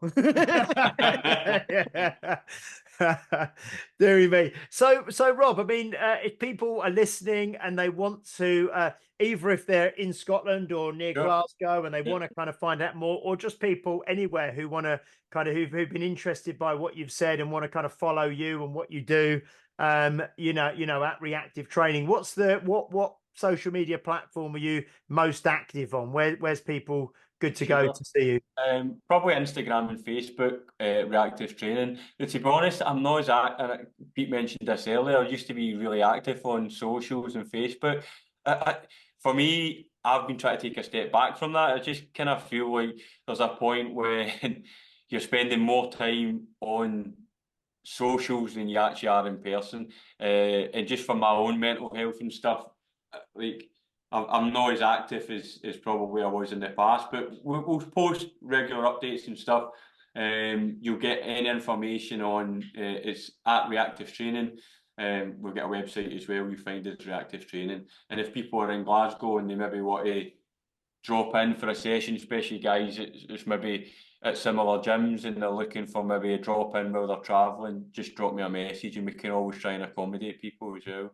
Deary me. So Rob, I mean, if people are listening and they want to, either if they're in Scotland or near Glasgow and they want to kind of find out more, or just people anywhere who want to kind of who've been interested by what you've said and want to kind of follow you and what you do, at Reactive Training, what social media platform are you most active on? Where's people good to go to see you? Probably Instagram and Facebook, Reactive Training. But to be honest, I'm not as active. Pete mentioned this earlier. I used to be really active on socials and Facebook. For me, I've been trying to take a step back from that. I just kind of feel like there's a point when you're spending more time on socials than you actually are in person. And just for my own mental health and stuff, like, I'm not as active as probably I was in the past, but we'll post regular updates and stuff. You'll get any information on it's at Reactive Training. We'll get a website as well. You find it's Reactive Training. And if people are in Glasgow and they maybe want to drop in for a session, especially guys it's maybe at similar gyms and they're looking for maybe a drop in while they're travelling, just drop me a message and we can always try and accommodate people as well.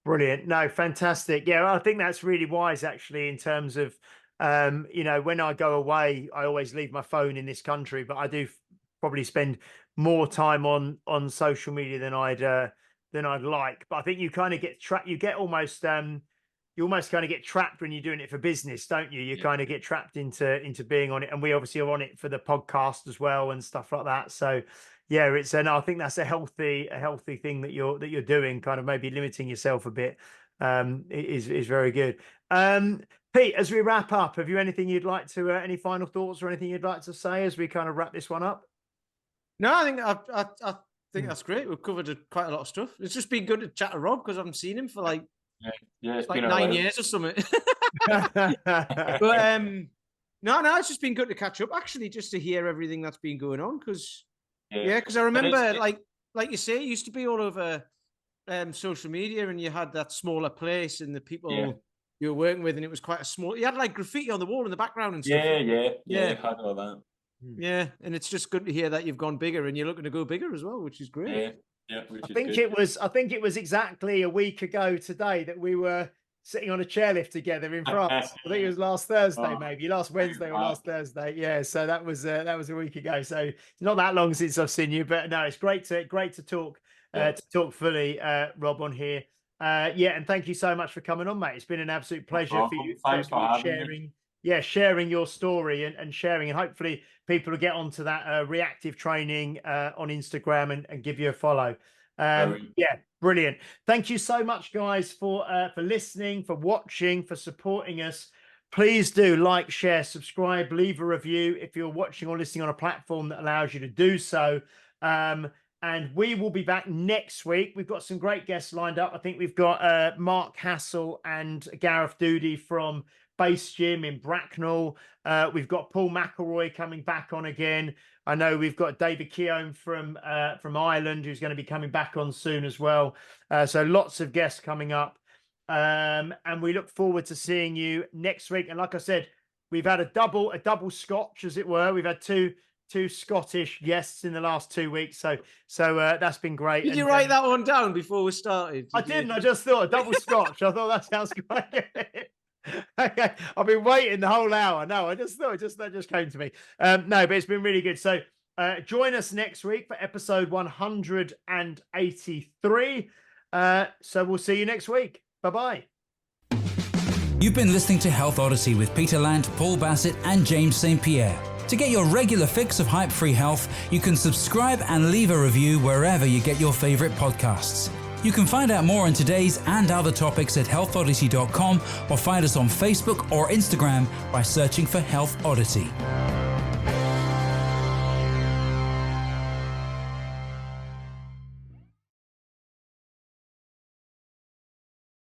Brilliant. No, fantastic. Yeah, I think that's really wise actually, in terms of, when I go away, I always leave my phone in this country, but I do probably spend more time on social media than I'd like. But I think you kind of get trapped. You get almost you almost kind of get trapped when you're doing it for business, don't you? You kind of get trapped into being on it, and we obviously are on it for the podcast as well and stuff like that. So yeah, it's I think that's a healthy thing that you're doing, kind of maybe limiting yourself a bit. Is very good. Pete, as we wrap up, have you anything you'd like to any final thoughts or anything you'd like to say as we kind of wrap this one up? No, I think that's great. We've covered quite a lot of stuff. It's just been good to chat to Rob because I haven't seen him for like it's like been 9 years or something. But no, it's just been good to catch up. Actually, just to hear everything that's been going on because because I remember like you say, it used to be all over social media, and you had that smaller place and the people you were working with, and it was quite a small. You had like graffiti on the wall in the background and stuff. Yeah, had all that. Yeah, and it's just good to hear that you've gone bigger and you're looking to go bigger as well, which is great. Yeah. I think it was exactly a week ago today that we were sitting on a chairlift together in France. I think it was last Thursday, maybe last Wednesday or last Thursday. Yeah, so that was a week ago. So it's not that long since I've seen you, but no, it's great to talk to talk fully, Rob, on here. And thank you so much for coming on, mate. It's been an absolute pleasure for you. Thanks for having sharing. me. Yeah, sharing your story and sharing, and hopefully people will get onto that reactive training on Instagram and give you a follow. Brilliant. Thank you so much, guys, for listening, for watching, for supporting us. Please do like, share, subscribe, leave a review if you're watching or listening on a platform that allows you to do so. And we will be back next week. We've got some great guests lined up. I think we've got Mark Hassel and Gareth Doody from Base Gym in Bracknell. We've got Paul McElroy coming back on again. I know we've got David Keown from Ireland, who's going to be coming back on soon as well. So lots of guests coming up. And we look forward to seeing you next week. And like I said, we've had a double Scotch, as it were. We've had two Scottish guests in the last 2 weeks. So that's been great. Did you write that one down before we started? I didn't. I just thought a double Scotch. I thought that sounds great. Okay, I've been waiting the whole hour. No, I just thought that just came to me. No, but it's been really good. So join us next week for episode 183. So we'll see you next week. Bye-bye. You've been listening to Health Odyssey with Peter Lant, Paul Bassett, and James St. Pierre. To get your regular fix of hype-free health, you can subscribe and leave a review wherever you get your favorite podcasts. You can find out more on today's and other topics at healthodyssey.com or find us on Facebook or Instagram by searching for Health Odyssey.